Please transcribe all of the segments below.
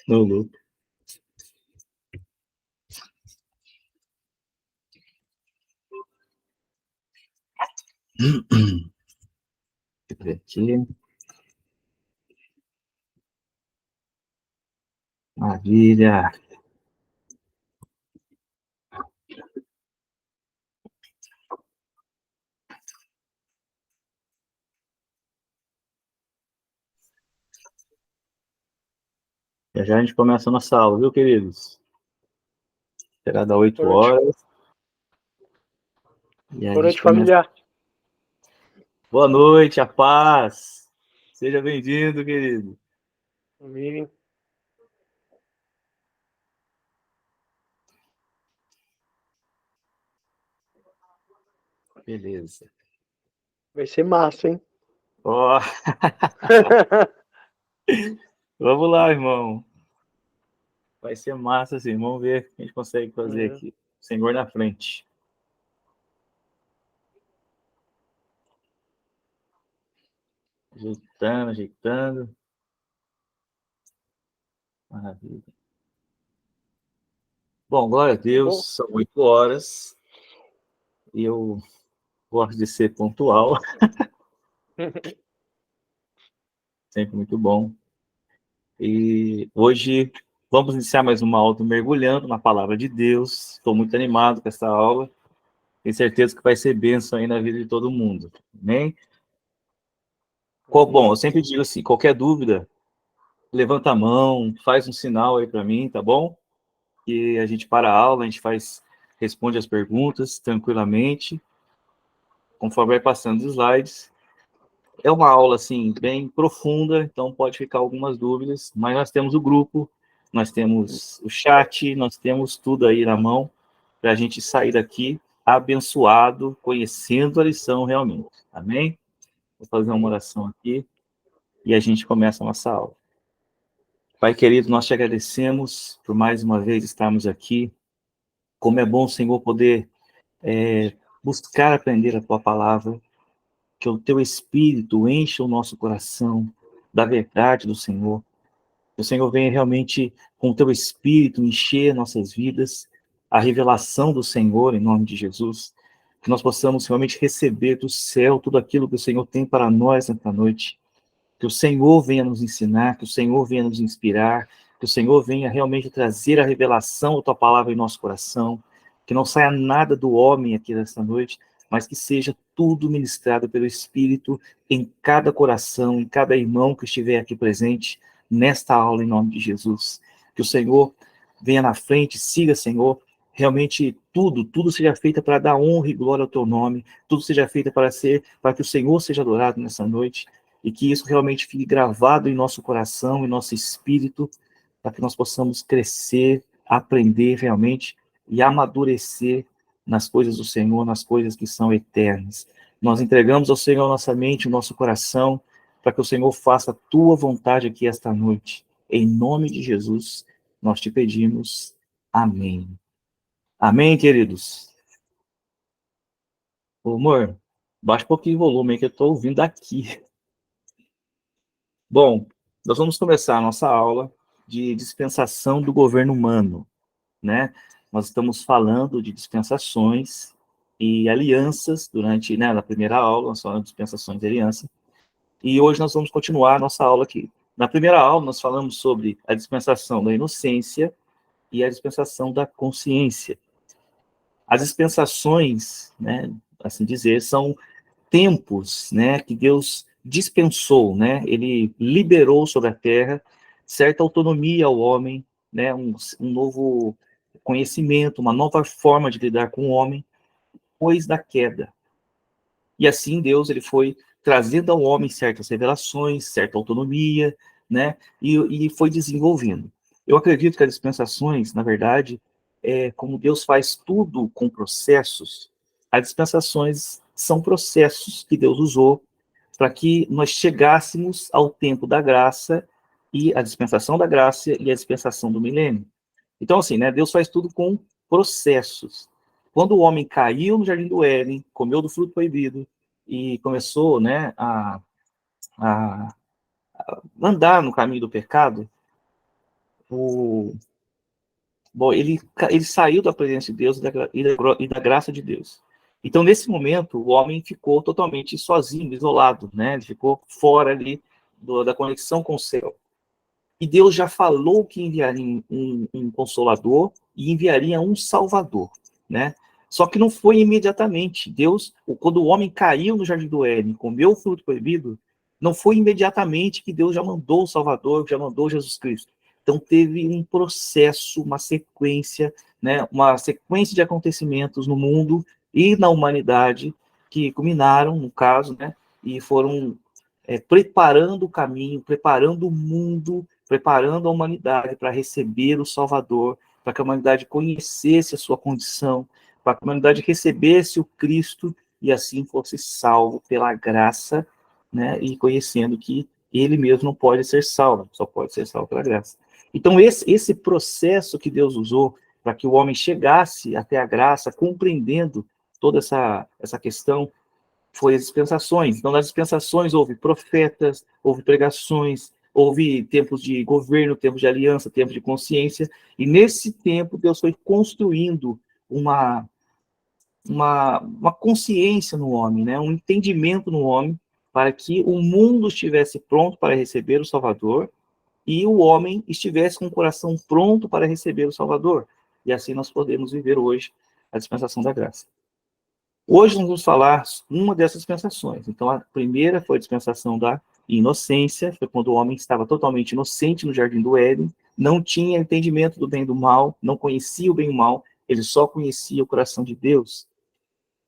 No louco. Deixa eu ver aqui. Maravilha. Já já a gente começa a nossa aula, viu, queridos? Será da 8 horas. E a Boa noite, gente começa... familiar. Boa noite, a paz. Seja bem-vindo, querido. Amém. Beleza. Vai ser massa, hein? Ó, vamos lá, irmão. Vai ser massa, assim. Vamos ver o que a gente consegue fazer aqui. Senhor na frente. Ajeitando, ajeitando. Maravilha. Bom, glória a Deus, são 8 horas. E eu gosto de ser pontual. Sempre muito bom. E hoje vamos iniciar mais uma aula mergulhando na palavra de Deus. Estou muito animado com essa aula. Tenho certeza que vai ser bênção aí na vida de todo mundo. Amém? Bom, eu sempre digo assim, qualquer dúvida, levanta a mão, faz um sinal aí para mim, tá bom? E a gente para a aula, a gente responde as perguntas tranquilamente, conforme vai passando os slides. É uma aula, assim, bem profunda, então pode ficar algumas dúvidas, mas nós temos o grupo, nós temos o chat, nós temos tudo aí na mão para a gente sair daqui abençoado, conhecendo a lição realmente. Amém? Vou fazer uma oração aqui e a gente começa a nossa aula. Pai querido, nós te agradecemos por mais uma vez estarmos aqui. Como é bom, Senhor, poder buscar aprender a tua palavra, que o teu Espírito encha o nosso coração da verdade do Senhor. Que o Senhor venha realmente com o teu Espírito encher nossas vidas, a revelação do Senhor em nome de Jesus. Que nós possamos realmente receber do céu tudo aquilo que o Senhor tem para nós nesta noite. Que o Senhor venha nos ensinar, que o Senhor venha nos inspirar, que o Senhor venha realmente trazer a revelação da tua palavra em nosso coração, que não saia nada do homem aqui nesta noite, mas que seja tudo ministrado pelo Espírito em cada coração, em cada irmão que estiver aqui presente nesta aula em nome de Jesus. Que o Senhor venha na frente, siga, Senhor, realmente tudo seja feito para dar honra e glória ao teu nome, tudo seja feito para que o Senhor seja adorado nessa noite, e que isso realmente fique gravado em nosso coração, em nosso espírito, para que nós possamos crescer, aprender realmente e amadurecer nas coisas do Senhor, nas coisas que são eternas. Nós entregamos ao Senhor nossa mente, o nosso coração, para que o Senhor faça a tua vontade aqui esta noite. Em nome de Jesus, nós te pedimos. Amém. Amém, queridos? Ô, amor, baixa um pouquinho o volume aí que eu estou ouvindo aqui. Bom, nós vamos começar a nossa aula de dispensação do governo humano, né? Nós estamos falando de dispensações e alianças durante, né, na primeira aula, nós falamos de dispensações e aliança, e hoje nós vamos continuar a nossa aula aqui. Na primeira aula, nós falamos sobre a dispensação da inocência e a dispensação da consciência. As dispensações, né, assim dizer, são tempos, né, que Deus dispensou, né, ele liberou sobre a terra certa autonomia ao homem, né, um novo conhecimento, uma nova forma de lidar com o homem, depois da queda. E assim Deus ele foi trazendo ao homem certas revelações, certa autonomia, né, e foi desenvolvendo. Eu acredito que as dispensações, na verdade, como Deus faz tudo com processos, as dispensações são processos que Deus usou para que nós chegássemos ao tempo da graça e a dispensação da graça e a dispensação do milênio. Então, assim, né, Deus faz tudo com processos. Quando o homem caiu no jardim do Éden, comeu do fruto proibido e começou, né, a andar no caminho do pecado, ele saiu da presença de Deus e da graça de Deus. Então, nesse momento, o homem ficou totalmente sozinho, isolado, né? Ele ficou fora ali da conexão com o céu. E Deus já falou que enviaria um consolador e enviaria um salvador, né? Só que não foi imediatamente. Deus, quando o homem caiu no jardim do Éden, comeu o fruto proibido, não foi imediatamente que Deus já mandou o Salvador, já mandou Jesus Cristo. Então teve um processo, uma sequência, né? Uma sequência de acontecimentos no mundo e na humanidade que culminaram, no caso, né? E foram preparando o caminho, preparando o mundo, preparando a humanidade para receber o Salvador, para que a humanidade conhecesse a sua condição, para que a humanidade recebesse o Cristo e assim fosse salvo pela graça, né, e conhecendo que ele mesmo não pode ser salvo, só pode ser salvo pela graça. Então, esse processo que Deus usou para que o homem chegasse até a graça, compreendendo toda essa questão, foi as dispensações. Então, nas dispensações houve profetas, houve pregações, houve tempos de governo, tempos de aliança, tempos de consciência, e nesse tempo Deus foi construindo uma consciência no homem, né? Um entendimento no homem, para que o mundo estivesse pronto para receber o Salvador e o homem estivesse com o coração pronto para receber o Salvador. E assim nós podemos viver hoje a dispensação da graça. Hoje nós vamos falar uma dessas dispensações. Então, a primeira foi a dispensação da inocência, foi quando o homem estava totalmente inocente no jardim do Éden, não tinha entendimento do bem e do mal, não conhecia o bem e o mal, ele só conhecia o coração de Deus.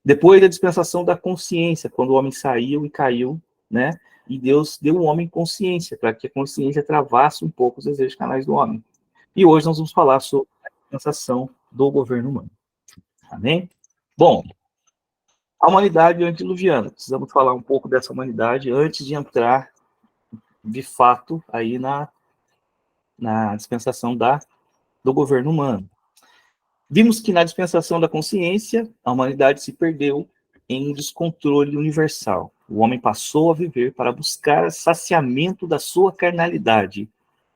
Depois a dispensação da consciência, quando o homem saiu e caiu, né? E Deus deu ao homem consciência, para que a consciência travasse um pouco os desejos canais do homem. E hoje nós vamos falar sobre a dispensação do governo humano. Amém? Bom, a humanidade antediluviana. Precisamos falar um pouco dessa humanidade antes de entrar, de fato, aí na dispensação do governo humano. Vimos que na dispensação da consciência, a humanidade se perdeu em descontrole universal. O homem passou a viver para buscar saciamento da sua carnalidade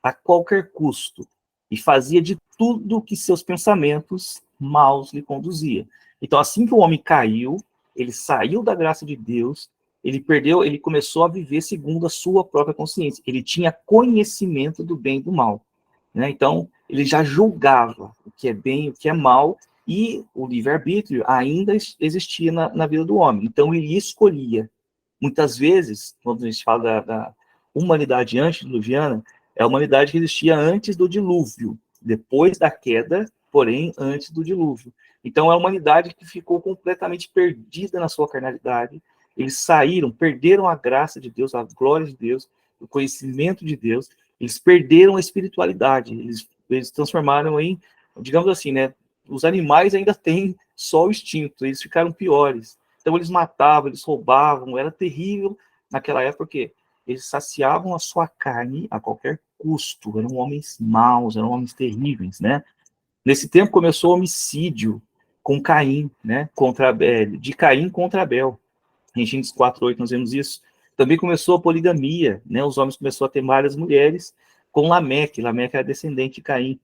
a qualquer custo e fazia de tudo que seus pensamentos maus lhe conduzia. Então, assim que o homem caiu, ele saiu da graça de Deus, ele começou a viver segundo a sua própria consciência. Ele tinha conhecimento do bem e do mal, né? Então, ele já julgava o que é bem e o que é mal, e o livre-arbítrio ainda existia na vida do homem. Então, ele escolhia. Muitas vezes, quando a gente fala da humanidade antediluviana, é a humanidade que existia antes do dilúvio, depois da queda, porém, antes do dilúvio. Então, é a humanidade que ficou completamente perdida na sua carnalidade. Eles saíram, perderam a graça de Deus, a glória de Deus, o conhecimento de Deus. Eles perderam a espiritualidade. Eles transformaram em, digamos assim, né? Os animais ainda têm só o instinto, eles ficaram piores. Então, eles matavam, eles roubavam, era terrível naquela época, porque eles saciavam a sua carne a qualquer custo. Eram homens maus, eram homens terríveis, né? Nesse tempo começou o homicídio com Caim, né? De Caim contra Abel. Em Gênesis 4:8 nós vemos isso. Também começou a poligamia, né? Os homens começaram a ter várias mulheres com Lameque. Lameque era descendente de Caim.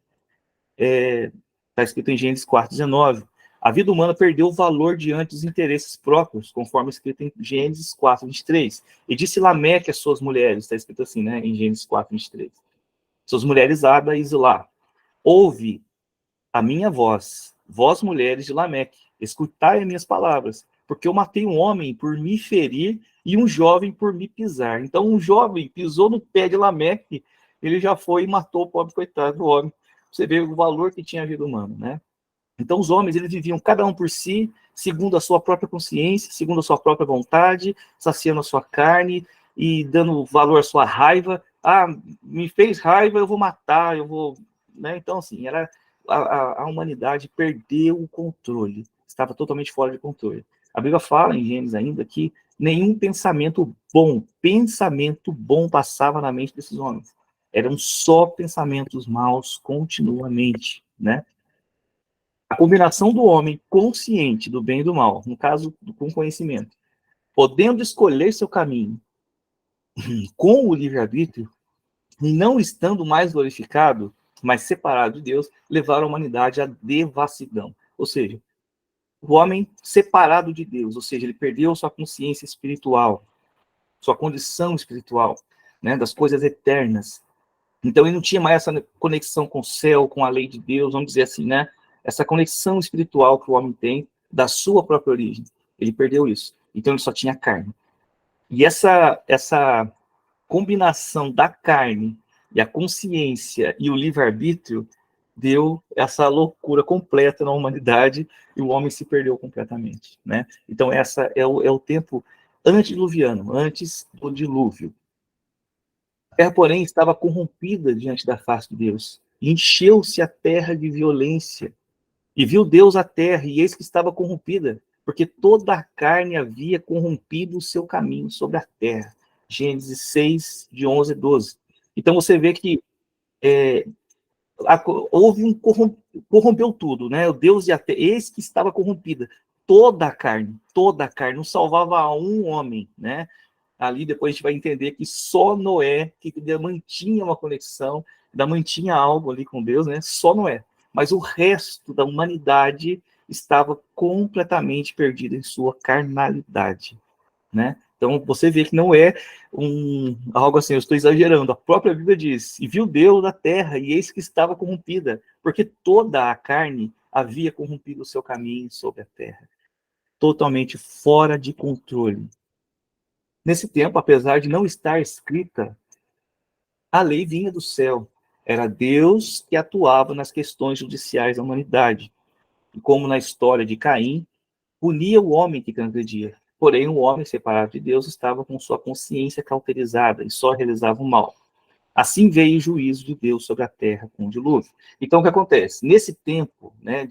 Está escrito em Gênesis 4:19. A vida humana perdeu o valor diante dos interesses próprios, conforme escrito em Gênesis 4:23. E disse Lameque às suas mulheres, está escrito assim, né? Em Gênesis 4:23. Suas mulheres Ada e Zilá, ouve a minha voz, vós mulheres de Lameque, escutai as minhas palavras, porque eu matei um homem por me ferir e um jovem por me pisar. Então, um jovem pisou no pé de Lameque, ele já foi e matou o pobre coitado do homem. Você vê o valor que tinha a vida humana, né? Então, os homens, eles viviam cada um por si, segundo a sua própria consciência, segundo a sua própria vontade, saciando a sua carne e dando valor à sua raiva. Ah, me fez raiva, eu vou matar, eu vou... Né? Então, assim, a humanidade perdeu o controle, estava totalmente fora de controle. A Bíblia fala em Gênesis ainda que nenhum pensamento bom passava na mente desses homens. Eram só pensamentos maus continuamente, né? A combinação do homem consciente do bem e do mal, no caso, com conhecimento, podendo escolher seu caminho, com o livre-arbítrio, e não estando mais glorificado, mas separado de Deus, levaram a humanidade à devassidão. Ou seja, o homem separado de Deus, ou seja, ele perdeu sua consciência espiritual, sua condição espiritual, né, das coisas eternas. Então ele não tinha mais essa conexão com o céu, com a lei de Deus, vamos dizer assim, né? Essa conexão espiritual que o homem tem da sua própria origem. Ele perdeu isso. Então ele só tinha carne. E essa combinação da carne e a consciência e o livre-arbítrio deu essa loucura completa na humanidade e o homem se perdeu completamente, né? Então essa é o tempo antediluviano, antes do dilúvio. A terra, porém, estava corrompida diante da face de Deus. E encheu-se a terra de violência. E viu Deus a terra, e eis que estava corrompida, porque toda a carne havia corrompido o seu caminho sobre a terra. Gênesis 6, de 11 a 12. Então você vê que houve corrompeu tudo, né? O Deus e a terra, eis que estava corrompida. Toda a carne, não salvava um homem, né? Ali depois a gente vai entender que só Noé, que ainda mantinha uma conexão, ainda mantinha algo ali com Deus, né? Só Noé. Mas o resto da humanidade estava completamente perdida em sua carnalidade, né? Então você vê que não é algo assim, eu estou exagerando. A própria Bíblia diz: e viu Deus da terra, e eis que estava corrompida, porque toda a carne havia corrompido o seu caminho sobre a terra, totalmente fora de controle. Nesse tempo, apesar de não estar escrita, a lei vinha do céu. Era Deus que atuava nas questões judiciais da humanidade. E como na história de Caim, punia o homem que transgredia. Porém, o homem separado de Deus estava com sua consciência cauterizada e só realizava o mal. Assim veio o juízo de Deus sobre a terra com o dilúvio. Então, o que acontece? Nesse tempo, né,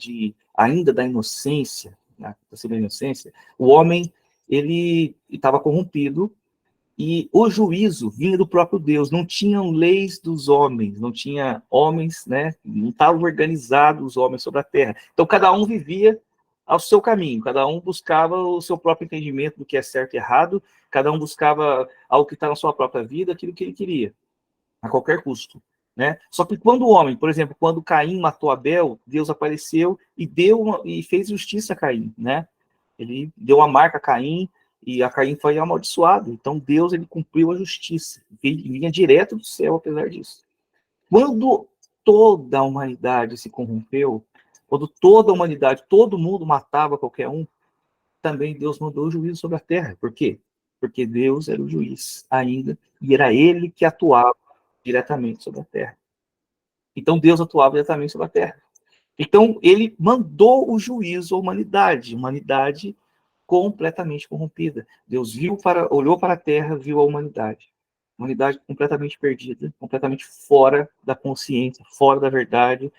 ainda da inocência, da inocência, o homem ele estava corrompido, e o juízo vinha do próprio Deus, não tinham leis dos homens, não tinha homens, né? Não estavam organizados os homens sobre a terra. Então cada um vivia ao seu caminho, cada um buscava o seu próprio entendimento do que é certo e errado, cada um buscava algo que está na sua própria vida, aquilo que ele queria, a qualquer custo, né? Só que quando o homem, por exemplo, quando Caim matou Abel, Deus apareceu e e fez justiça a Caim, né? Ele deu a marca a Caim, e a Caim foi amaldiçoado. Então Deus ele cumpriu a justiça. Ele vinha direto do céu, apesar disso. Quando toda a humanidade se corrompeu, quando toda a humanidade, todo mundo matava qualquer um, também Deus mandou o juízo sobre a terra. Por quê? Porque Deus era o juiz ainda, e era ele que atuava diretamente sobre a terra. Então Deus atuava diretamente sobre a terra. Então ele mandou o juízo à humanidade completamente corrompida. Deus olhou para a terra, viu a humanidade completamente perdida, completamente fora da consciência, fora da verdade,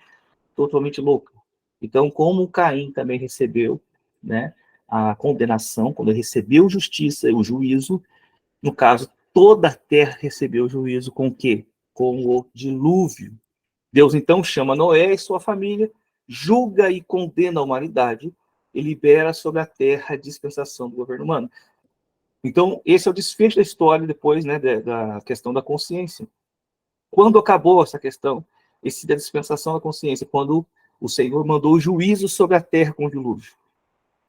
totalmente louca. Então, como Caim também recebeu, né, a condenação, quando ele recebeu justiça, o juízo, no caso, toda a terra recebeu o juízo com o quê? Com o dilúvio. Deus então chama Noé e sua família, julga e condena a humanidade e libera sobre a terra a dispensação do governo humano. Então, esse é o desfecho da história depois, né, da questão da consciência. Quando acabou essa questão, da dispensação da consciência, quando o Senhor mandou o juízo sobre a terra com o dilúvio.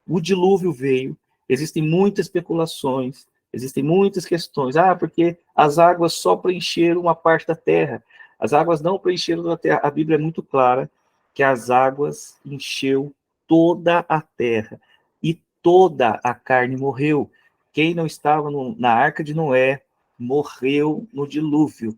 O dilúvio veio, existem muitas especulações, existem muitas questões. Porque as águas só preencheram uma parte da terra. As águas não preencheram toda a terra. A Bíblia é muito clara que as águas encheu toda a terra e toda a carne morreu. Quem não estava na arca de Noé morreu no dilúvio.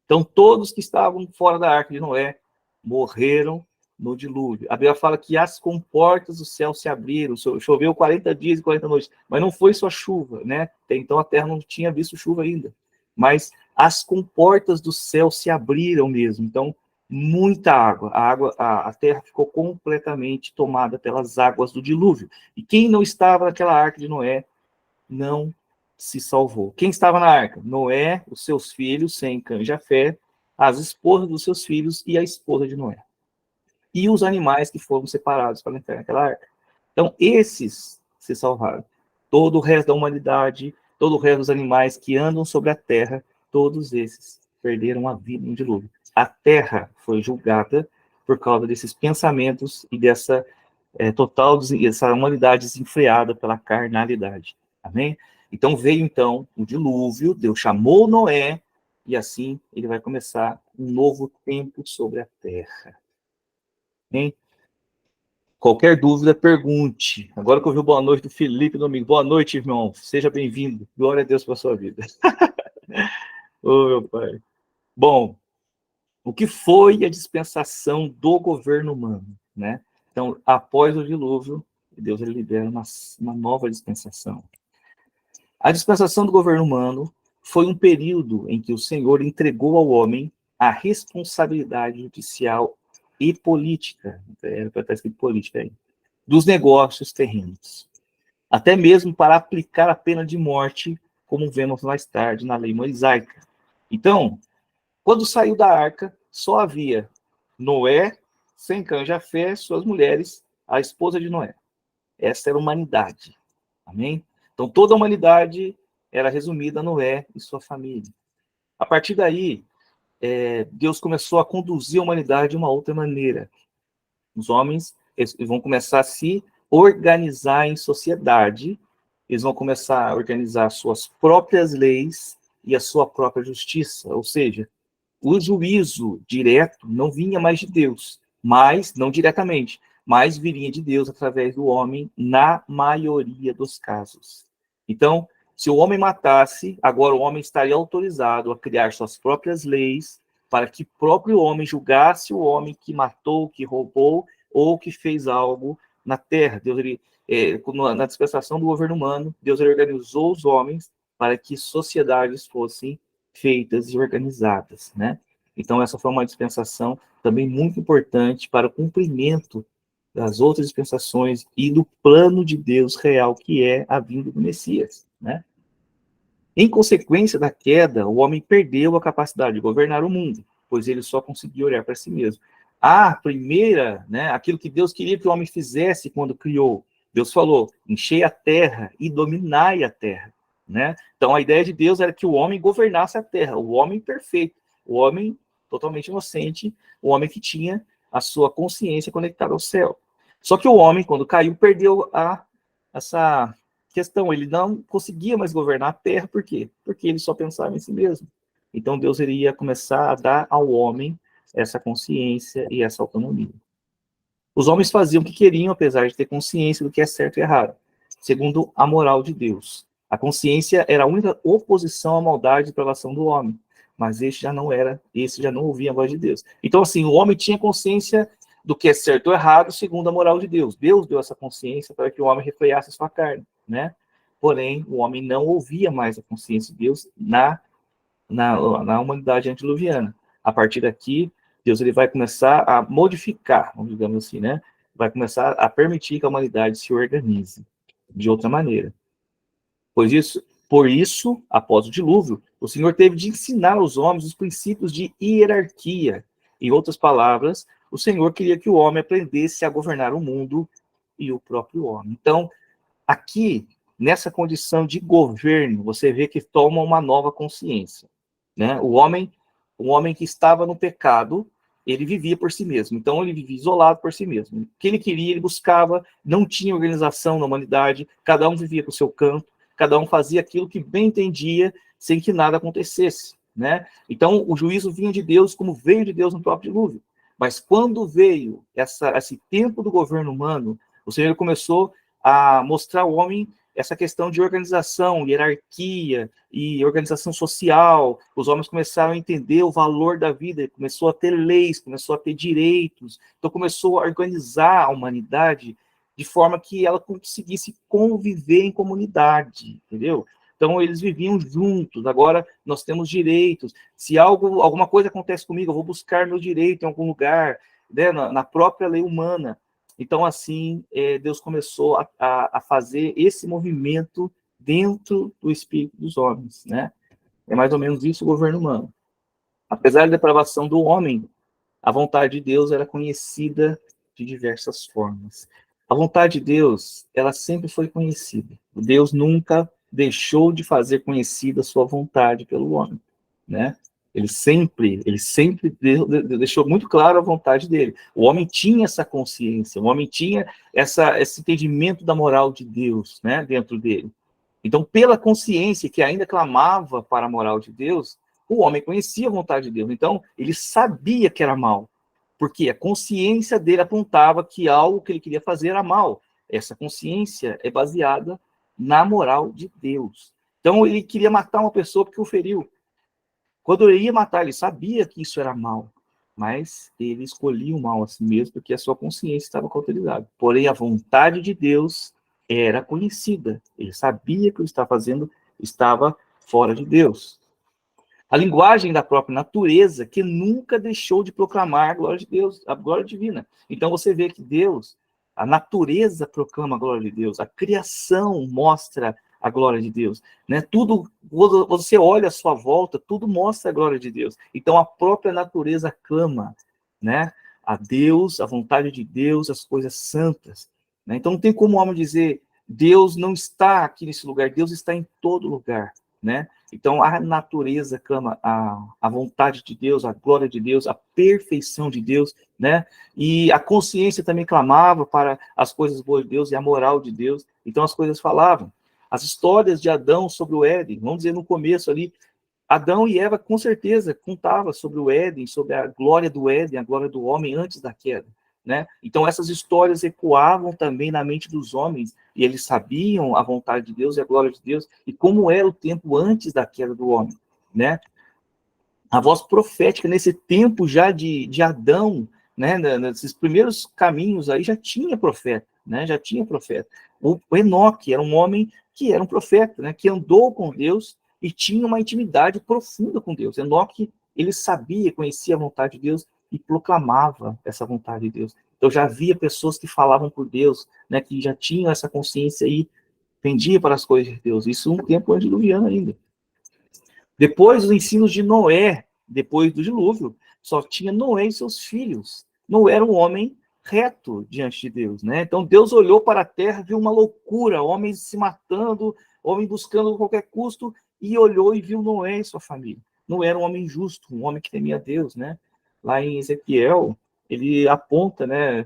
Então, todos que estavam fora da arca de Noé morreram no dilúvio. A Bíblia fala que as comportas do céu se abriram, choveu 40 dias e 40 noites, mas não foi só chuva, né? Então a terra não tinha visto chuva ainda. Mas as comportas do céu se abriram mesmo. Então, muita água. A terra ficou completamente tomada pelas águas do dilúvio. E quem não estava naquela arca de Noé não se salvou. Quem estava na arca? Noé, os seus filhos, Sem, Cã e Jafé, as esposas dos seus filhos e a esposa de Noé. E os animais que foram separados para entrar naquela arca. Então, esses se salvaram. Todo o resto da humanidade todo o resto dos animais que andam sobre a terra, todos esses perderam a vida no dilúvio. A terra foi julgada por causa desses pensamentos e dessa essa humanidade desenfreada pela carnalidade. Amém? Então veio então o dilúvio, Deus chamou Noé, e assim ele vai começar um novo tempo sobre a terra. Amém? Qualquer dúvida, pergunte. Agora que eu vi o boa noite do Felipe Domingo. Boa noite, irmão. Seja bem-vindo. Glória a Deus pela sua vida. Ô, meu pai. Bom, o que foi a dispensação do governo humano, né? Então, após o dilúvio, Deus ele libera uma nova dispensação. A dispensação do governo humano foi um período em que o Senhor entregou ao homem a responsabilidade judicial e política, era para estar escrito política aí, dos negócios terrenos, até mesmo para aplicar a pena de morte, como vemos mais tarde na lei mosaica. Então, quando saiu da arca, só havia Noé, Sem, Cã, Jafé, suas mulheres, a esposa de Noé. Essa era a humanidade. Amém? Então, toda a humanidade era resumida a Noé e sua família. A partir daí, Deus começou a conduzir a humanidade de uma outra maneira. Os homens eles vão começar a se organizar em sociedade, eles vão começar a organizar suas próprias leis e a sua própria justiça, ou seja, o juízo direto não vinha mais de Deus, mas, não diretamente, mas viria de Deus através do homem na maioria dos casos. Então, se o homem matasse, agora o homem estaria autorizado a criar suas próprias leis para que o próprio homem julgasse o homem que matou, que roubou ou que fez algo na terra. Deus, na dispensação do governo humano, Deus organizou os homens para que sociedades fossem feitas e organizadas, né? Então, essa foi uma dispensação também muito importante para o cumprimento das outras dispensações e do plano de Deus real, que é a vinda do Messias, né? Em consequência da queda, o homem perdeu a capacidade de governar o mundo, pois ele só conseguia olhar para si mesmo. A primeira, né, aquilo que Deus queria que o homem fizesse quando criou, Deus falou, enchei a terra e dominai a terra, né? Então, a ideia de Deus era que o homem governasse a terra, o homem perfeito, o homem totalmente inocente, o homem que tinha a sua consciência conectada ao céu. Só que o homem, quando caiu, perdeu essa questão, ele não conseguia mais governar a terra, por quê? Porque ele só pensava em si mesmo. Então Deus iria começar a dar ao homem essa consciência e essa autonomia. Os homens faziam o que queriam, apesar de ter consciência do que é certo e errado, segundo a moral de Deus. A consciência era a única oposição à maldade e depravação do homem, mas esse já não ouvia a voz de Deus. Então, assim, o homem tinha consciência do que é certo ou errado, segundo a moral de Deus. Deus deu essa consciência para que o homem refreasse a sua carne, né? Porém, o homem não ouvia mais a consciência de Deus na humanidade antediluviana. A partir daqui, Deus ele vai começar a modificar, digamos assim, né? Vai começar a permitir que a humanidade se organize de outra maneira. Por isso, após o dilúvio, o Senhor teve de ensinar aos homens os princípios de hierarquia. Em outras palavras, o Senhor queria que o homem aprendesse a governar o mundo e o próprio homem. Então, aqui, nessa condição de governo, você vê que toma uma nova consciência, né? O homem que estava no pecado, ele vivia por si mesmo. Então, ele vivia isolado por si mesmo. O que ele queria, ele buscava, não tinha organização na humanidade, cada um vivia para o seu canto, cada um fazia aquilo que bem entendia, sem que nada acontecesse, né? Então, o juízo vinha de Deus, como veio de Deus no próprio dilúvio. Mas quando veio esse tempo do governo humano, o Senhor começou a mostrar ao homem essa questão de organização, hierarquia e organização social. Os homens começaram a entender o valor da vida, começou a ter leis, começou a ter direitos, então começou a organizar a humanidade de forma que ela conseguisse conviver em comunidade, entendeu? Então eles viviam juntos. Agora nós temos direitos. Se alguma coisa acontece comigo, eu vou buscar meu direito em algum lugar, né, na própria lei humana. Então, assim, Deus começou a fazer esse movimento dentro do espírito dos homens, né? É mais ou menos isso o governo humano. Apesar da depravação do homem, a vontade de Deus era conhecida de diversas formas. A vontade de Deus, ela sempre foi conhecida. Deus nunca deixou de fazer conhecida a sua vontade pelo homem, né? Ele sempre deixou muito claro a vontade dele. O homem tinha essa consciência, o homem tinha esse entendimento da moral de Deus, né, dentro dele. Então, pela consciência que ainda clamava para a moral de Deus, o homem conhecia a vontade de Deus. Então, ele sabia que era mal, porque a consciência dele apontava que algo que ele queria fazer era mal. Essa consciência é baseada na moral de Deus. Então, ele queria matar uma pessoa porque o feriu. Quando ele ia matar, ele sabia que isso era mal, mas ele escolhia o mal a si mesmo, porque a sua consciência estava cauterizada. Porém, a vontade de Deus era conhecida. Ele sabia que o que estava fazendo estava fora de Deus. A linguagem da própria natureza, que nunca deixou de proclamar a glória de Deus, a glória divina. Então, você vê que Deus, a natureza proclama a glória de Deus, a criação mostra a glória de Deus, né? Tudo, você olha à sua volta, tudo mostra a glória de Deus. Então a própria natureza clama, né? A Deus, a vontade de Deus, as coisas santas, né? Então não tem como o homem dizer Deus não está aqui nesse lugar, Deus está em todo lugar, né? Então a natureza clama a vontade de Deus, a glória de Deus, a perfeição de Deus, né? E a consciência também clamava para as coisas boas de Deus e a moral de Deus. Então as coisas falavam. As histórias de Adão sobre o Éden, vamos dizer no começo ali, Adão e Eva com certeza contavam sobre o Éden, sobre a glória do Éden, a glória do homem antes da queda, né? Então essas histórias ecoavam também na mente dos homens, e eles sabiam a vontade de Deus e a glória de Deus, e como era o tempo antes da queda do homem, né? A voz profética nesse tempo já de Adão, né, nesses primeiros caminhos aí já tinha profeta, né, já tinha profeta. O Enoque era um homem que era um profeta, né, que andou com Deus e tinha uma intimidade profunda com Deus. Enoque, ele sabia, conhecia a vontade de Deus e proclamava essa vontade de Deus. Então já havia pessoas que falavam por Deus, né, que já tinham essa consciência aí, pendia para as coisas de Deus. Isso um tempo antediluviano ainda. Depois dos ensinos de Noé, depois do dilúvio, só tinha Noé e seus filhos. Noé era um homem reto diante de Deus, né? Então Deus olhou para a terra, viu uma loucura, homens se matando, homem buscando a qualquer custo, e olhou e viu Noé e sua família. Noé era um homem justo, um homem que temia Deus, né? Lá em Ezequiel, ele aponta, né,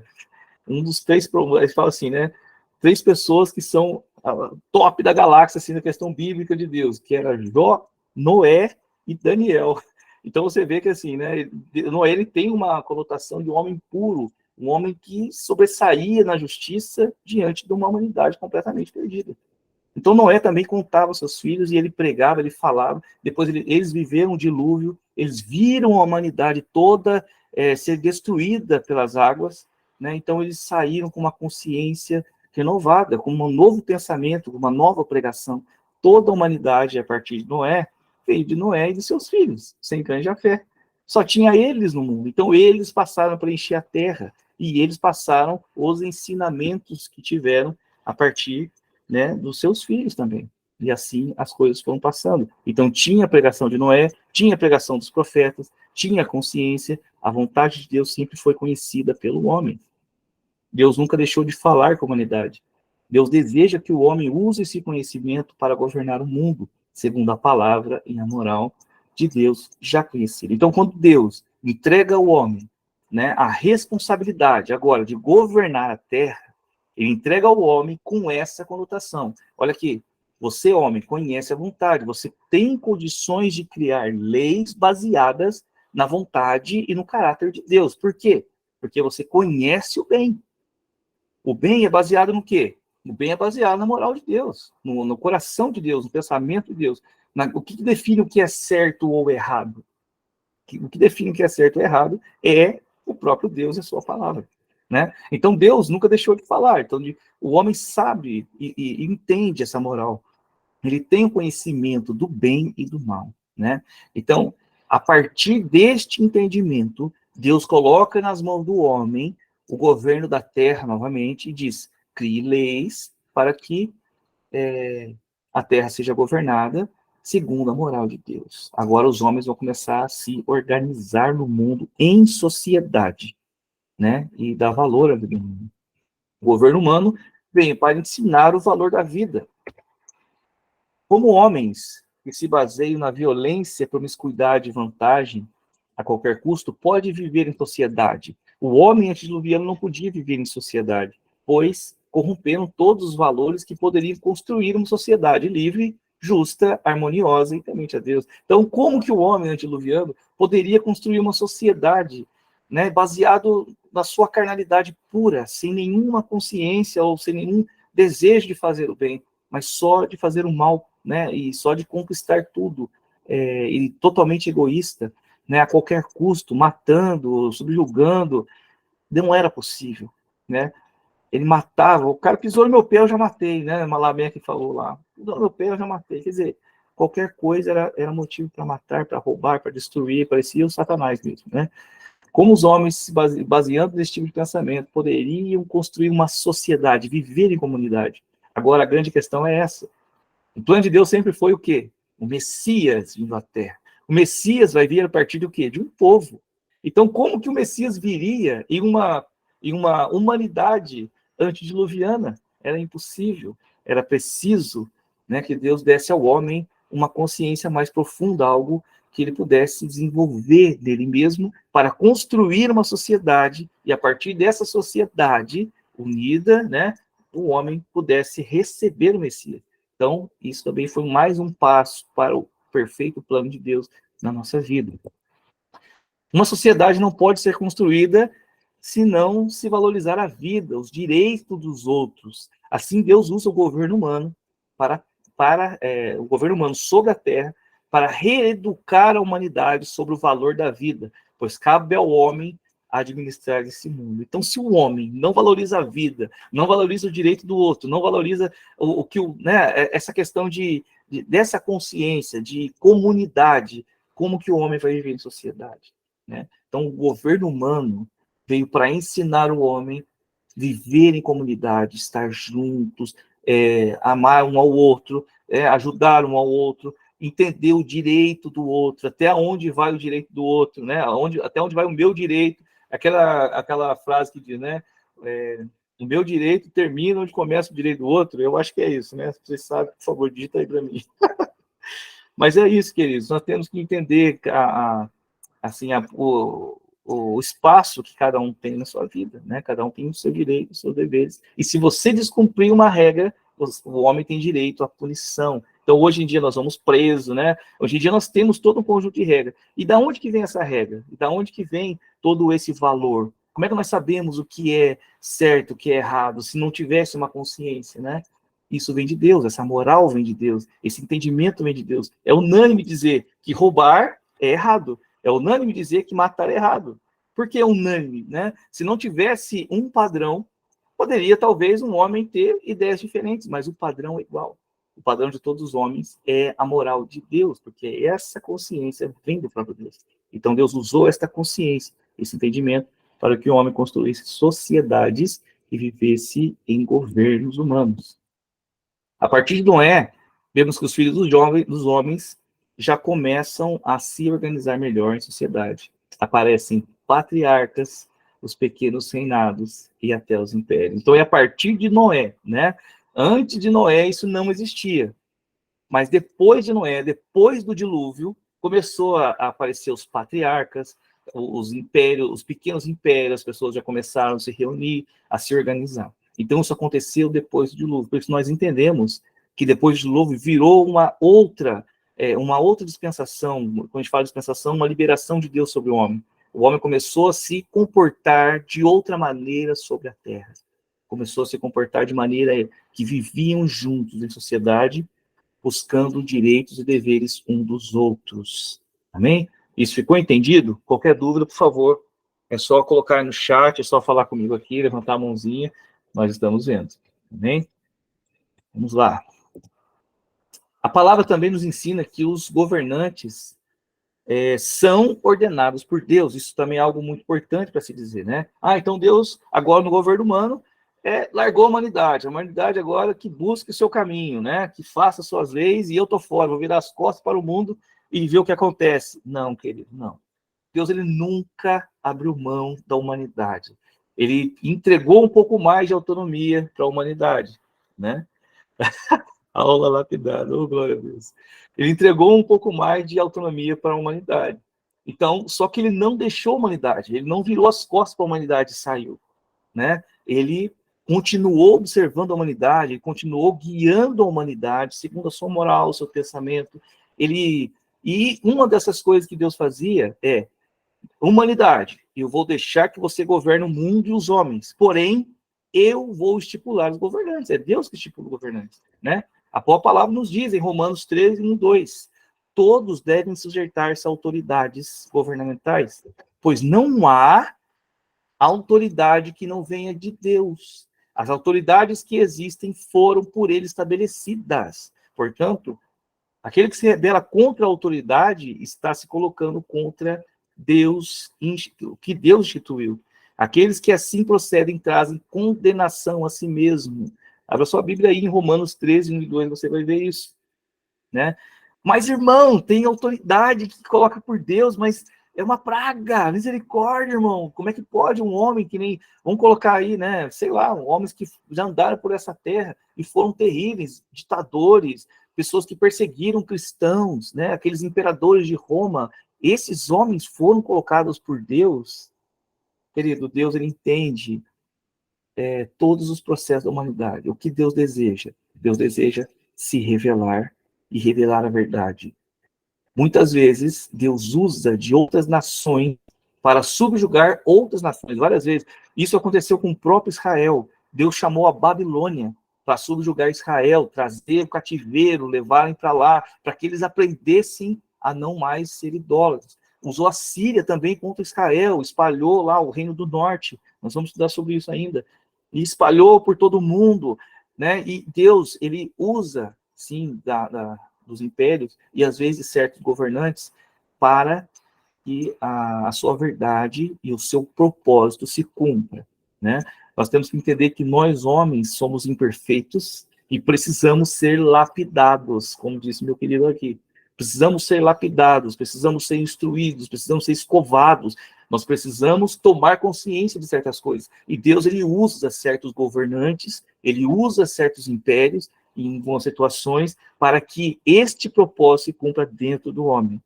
um dos três, ele fala assim, né, três pessoas que são top da galáxia, assim, na questão bíblica de Deus, que era Jó, Noé e Daniel. Então você vê que assim, né, Noé ele tem uma conotação de um homem puro, um homem que sobressaía na justiça diante de uma humanidade completamente perdida. Então Noé também contava seus filhos e ele pregava, ele falava. Depois eles viveram o dilúvio, eles viram a humanidade toda ser destruída pelas águas, né? Então eles saíram com uma consciência renovada, com um novo pensamento, com uma nova pregação. Toda a humanidade, a partir de Noé, veio de Noé e de seus filhos, sem cães de Jafé. Só tinha eles no mundo. Então eles passaram a preencher a terra e eles passaram os ensinamentos que tiveram a partir, né, dos seus filhos também. E assim as coisas foram passando. Então tinha a pregação de Noé, tinha a pregação dos profetas, tinha a consciência, a vontade de Deus sempre foi conhecida pelo homem. Deus nunca deixou de falar com a humanidade. Deus deseja que o homem use esse conhecimento para governar o mundo, segundo a palavra e a moral de Deus já conhecida. Então, quando Deus entrega ao homem, né, a responsabilidade agora de governar a terra, ele entrega ao homem com essa conotação. Olha aqui, você, homem, conhece a vontade, você tem condições de criar leis baseadas na vontade e no caráter de Deus. Por quê? Porque você conhece o bem. O bem é baseado no quê? O bem é baseado na moral de Deus, no coração de Deus, no pensamento de Deus. O que define o que é certo ou errado? O que define o que é certo ou errado é o próprio Deus e a sua palavra, né? Então Deus nunca deixou de falar. Então o homem sabe e entende essa moral. Ele tem o conhecimento do bem e do mal, né? Então, a partir deste entendimento, Deus coloca nas mãos do homem o governo da terra novamente e diz: crie leis para que a terra seja governada segundo a moral de Deus. Agora os homens vão começar a se organizar no mundo em sociedade, né? E dar valor à vida humana. O governo humano vem para ensinar o valor da vida. Como homens que se baseiam na violência, promiscuidade e vantagem a qualquer custo, pode viver em sociedade. O homem antediluviano não podia viver em sociedade, pois corromperam todos os valores que poderiam construir uma sociedade livre, justa, harmoniosa e temente a Deus. Então, como que o homem antediluviano poderia construir uma sociedade, né, baseado na sua carnalidade pura, sem nenhuma consciência ou sem nenhum desejo de fazer o bem, mas só de fazer o mal, né, e só de conquistar tudo, e totalmente egoísta, né, a qualquer custo, matando, subjugando, não era possível, né? Ele matava, o cara pisou no meu pé, eu já matei, né? Malabé que falou lá, pisou no meu pé, eu já matei. Quer dizer, qualquer coisa era motivo para matar, para roubar, para destruir, parecia o Satanás mesmo, né? Como os homens, se baseando nesse tipo de pensamento, poderiam construir uma sociedade, viver em comunidade? Agora, a grande questão é essa. O plano de Deus sempre foi o quê? O Messias vindo à Terra. O Messias vai vir a partir do quê? De um povo. Então, como que o Messias viria em uma humanidade antediluviana? Era impossível. Era preciso, né, que Deus desse ao homem uma consciência mais profunda, algo que ele pudesse desenvolver dele mesmo para construir uma sociedade e, a partir dessa sociedade unida, né, o homem pudesse receber o Messias. Então, isso também foi mais um passo para o perfeito plano de Deus na nossa vida. Uma sociedade não pode ser construída se não se valorizar a vida, os direitos dos outros. Assim, Deus usa o governo humano o governo humano sobre a Terra para reeducar a humanidade sobre o valor da vida, pois cabe ao homem administrar esse mundo. Então, se o homem não valoriza a vida, não valoriza o direito do outro, não valoriza o que, né, essa questão dessa consciência de comunidade, como que o homem vai viver em sociedade, né? Então, o governo humano veio para ensinar o homem a viver em comunidade, estar juntos, amar um ao outro, ajudar um ao outro, entender o direito do outro, até onde vai o direito do outro, né? Até onde vai o meu direito. Aquela frase que diz, né? O meu direito termina onde começa o direito do outro. Eu acho que é isso, né? Se vocês sabem, por favor, digita aí para mim. Mas é isso, queridos. Nós temos que entender o espaço que cada um tem na sua vida, né? Cada um tem o seu direito, os seus deveres. E se você descumprir uma regra, o homem tem direito à punição. Então, hoje em dia, nós vamos presos, né? Hoje em dia, nós temos todo um conjunto de regras. E da onde que vem essa regra? E da onde que vem todo esse valor? Como é que nós sabemos o que é certo, o que é errado, se não tivesse uma consciência, né? Isso vem de Deus, essa moral vem de Deus, esse entendimento vem de Deus. É unânime dizer que roubar é errado. É unânime dizer que matar é errado. Por que é unânime, né? Se não tivesse um padrão, poderia talvez um homem ter ideias diferentes, mas o padrão é igual. O padrão de todos os homens é a moral de Deus, porque essa consciência vem do próprio Deus. Então Deus usou esta consciência, esse entendimento, para que o homem construísse sociedades e vivesse em governos humanos. A partir de Noé, vemos que os filhos dos homens já começam a se organizar melhor em sociedade. Aparecem patriarcas, os pequenos reinados e até os impérios. Então é a partir de Noé, né? Antes de Noé isso não existia. Mas depois de Noé, depois do dilúvio, começou a aparecer os patriarcas, os impérios, os pequenos impérios, as pessoas já começaram a se reunir, a se organizar. Então isso aconteceu depois do dilúvio. Por isso nós entendemos que depois do dilúvio virou uma outra dispensação. Quando a gente fala de dispensação, uma liberação de Deus sobre o homem. O homem começou a se comportar de outra maneira sobre a terra. Começou a se comportar de maneira que viviam juntos em sociedade, buscando direitos e deveres um dos outros. Amém? Isso ficou entendido? Qualquer dúvida, por favor, é só colocar no chat, é só falar comigo aqui, levantar a mãozinha, nós estamos vendo. Amém? Vamos lá. A palavra também nos ensina que os governantes são ordenados por Deus. Isso também é algo muito importante para se dizer, né? Então Deus, agora no governo humano, largou a humanidade agora que busque o seu caminho, né? Que faça suas leis e eu tô fora, vou virar as costas para o mundo e ver o que acontece. Não, querido, não. Deus, ele nunca abriu mão da humanidade. Ele entregou um pouco mais de autonomia para a humanidade, né? Aula lapidada, oh, glória a Deus. Ele entregou um pouco mais de autonomia para a humanidade. Então, só que ele não deixou a humanidade, ele não virou as costas para a humanidade e saiu, né? Ele continuou observando a humanidade, ele continuou guiando a humanidade segundo a sua moral, o seu pensamento. E uma dessas coisas que Deus fazia é: humanidade, eu vou deixar que você governe o mundo e os homens, porém, eu vou estipular os governantes. É Deus que estipula os governantes, né? A própria palavra nos diz, em Romanos 13, 1, 2, todos devem sujeitar-se a autoridades governamentais, pois não há autoridade que não venha de Deus. As autoridades que existem foram por ele estabelecidas. Portanto, aquele que se rebela contra a autoridade está se colocando contra Deus, o que Deus instituiu. Aqueles que assim procedem trazem condenação a si mesmo. Abra sua Bíblia aí em Romanos 13, 1 e 2, você vai ver isso, né? Mas, irmão, tem autoridade que coloca por Deus, mas é uma praga, misericórdia, irmão. Como é que pode um homem que nem... Vamos colocar aí, né? Sei lá, homens que já andaram por essa terra e foram terríveis, ditadores, pessoas que perseguiram cristãos, né? Aqueles imperadores de Roma. Esses homens foram colocados por Deus. Querido, Deus, ele entende todos os processos da humanidade. O que Deus deseja? Deus deseja se revelar e revelar a verdade. Muitas vezes, Deus usa de outras nações para subjugar outras nações. Várias vezes. Isso aconteceu com o próprio Israel. Deus chamou a Babilônia para subjugar Israel, trazer o cativeiro, levarem para lá, para que eles aprendessem a não mais ser idólatras. Usou a Síria também contra Israel, espalhou lá o Reino do Norte. Nós vamos estudar sobre isso ainda. E espalhou por todo o mundo, né? E Deus, ele usa, sim, dos impérios e às vezes certos governantes para que a sua verdade e o seu propósito se cumpra, né? Nós temos que entender que nós homens somos imperfeitos e precisamos ser lapidados, como disse meu querido aqui. Precisamos ser lapidados, precisamos ser instruídos, precisamos ser escovados. Nós precisamos tomar consciência de certas coisas. E Deus, ele usa certos governantes, ele usa certos impérios em algumas situações para que este propósito se cumpra dentro do homem.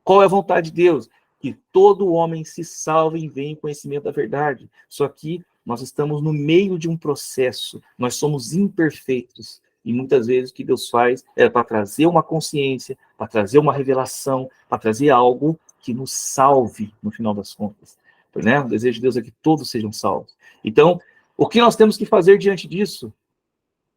Qual é a vontade de Deus? Que todo homem se salve e venha em conhecimento da verdade. Só que nós estamos no meio de um processo, nós somos imperfeitos. E muitas vezes o que Deus faz é para trazer uma consciência, para trazer uma revelação, para trazer algo que nos salve, no final das contas. Né? O desejo de Deus é que todos sejam salvos. Então, o que nós temos que fazer diante disso?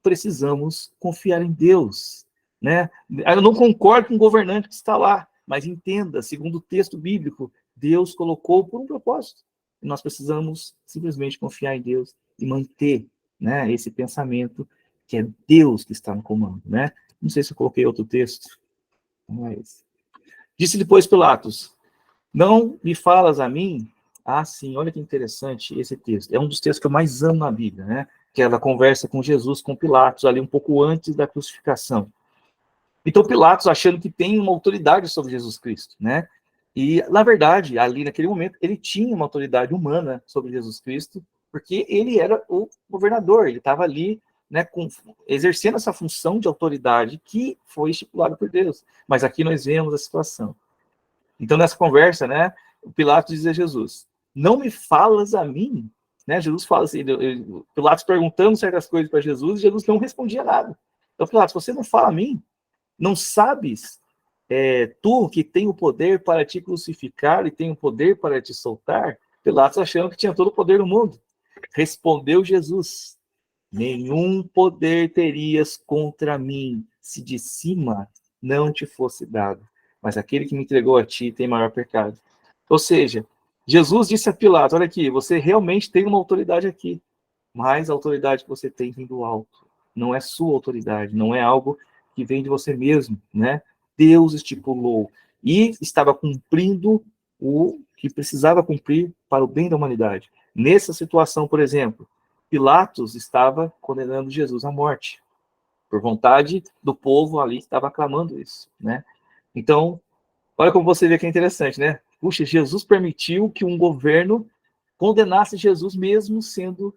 Precisamos confiar em Deus. Né? Eu não concordo com o governante que está lá, mas entenda, segundo o texto bíblico, Deus colocou por um propósito. E nós precisamos simplesmente confiar em Deus e manter, né, esse pensamento que é Deus que está no comando. Né? Não sei se eu coloquei outro texto. Mas... Disse depois Pilatos: não me falas a mim? Ah, sim, olha que interessante esse texto. É um dos textos que eu mais amo na Bíblia, né? Que é da conversa com Jesus, com Pilatos, ali um pouco antes da crucificação. Então, Pilatos achando que tem uma autoridade sobre Jesus Cristo, né? E, na verdade, ali naquele momento, ele tinha uma autoridade humana sobre Jesus Cristo, porque ele era o governador, ele estava ali, né, exercendo essa função de autoridade que foi estipulada por Deus. Mas aqui nós vemos a situação. Então, nessa conversa, né, o Pilatos diz a Jesus: não me falas a mim? Né? Jesus fala assim, Pilatos perguntando certas coisas para Jesus, e Jesus não respondia nada. Então, Pilatos, você não fala a mim? Não sabes, tu que tem o poder para te crucificar e tem o poder para te soltar? Pilatos achando que tinha todo o poder do mundo. Respondeu Jesus: nenhum poder terias contra mim, se de cima não te fosse dado. Mas aquele que me entregou a ti tem maior pecado. Ou seja, Jesus disse a Pilatos: olha aqui, você realmente tem uma autoridade aqui, mas a autoridade que você tem vem do alto. Não é sua autoridade, não é algo que vem de você mesmo, né? Deus estipulou e estava cumprindo o que precisava cumprir para o bem da humanidade. Nessa situação, por exemplo, Pilatos estava condenando Jesus à morte, por vontade do povo ali que estava aclamando isso, né? Então, olha como você vê que é interessante, né? Puxa, Jesus permitiu que um governo condenasse Jesus mesmo sendo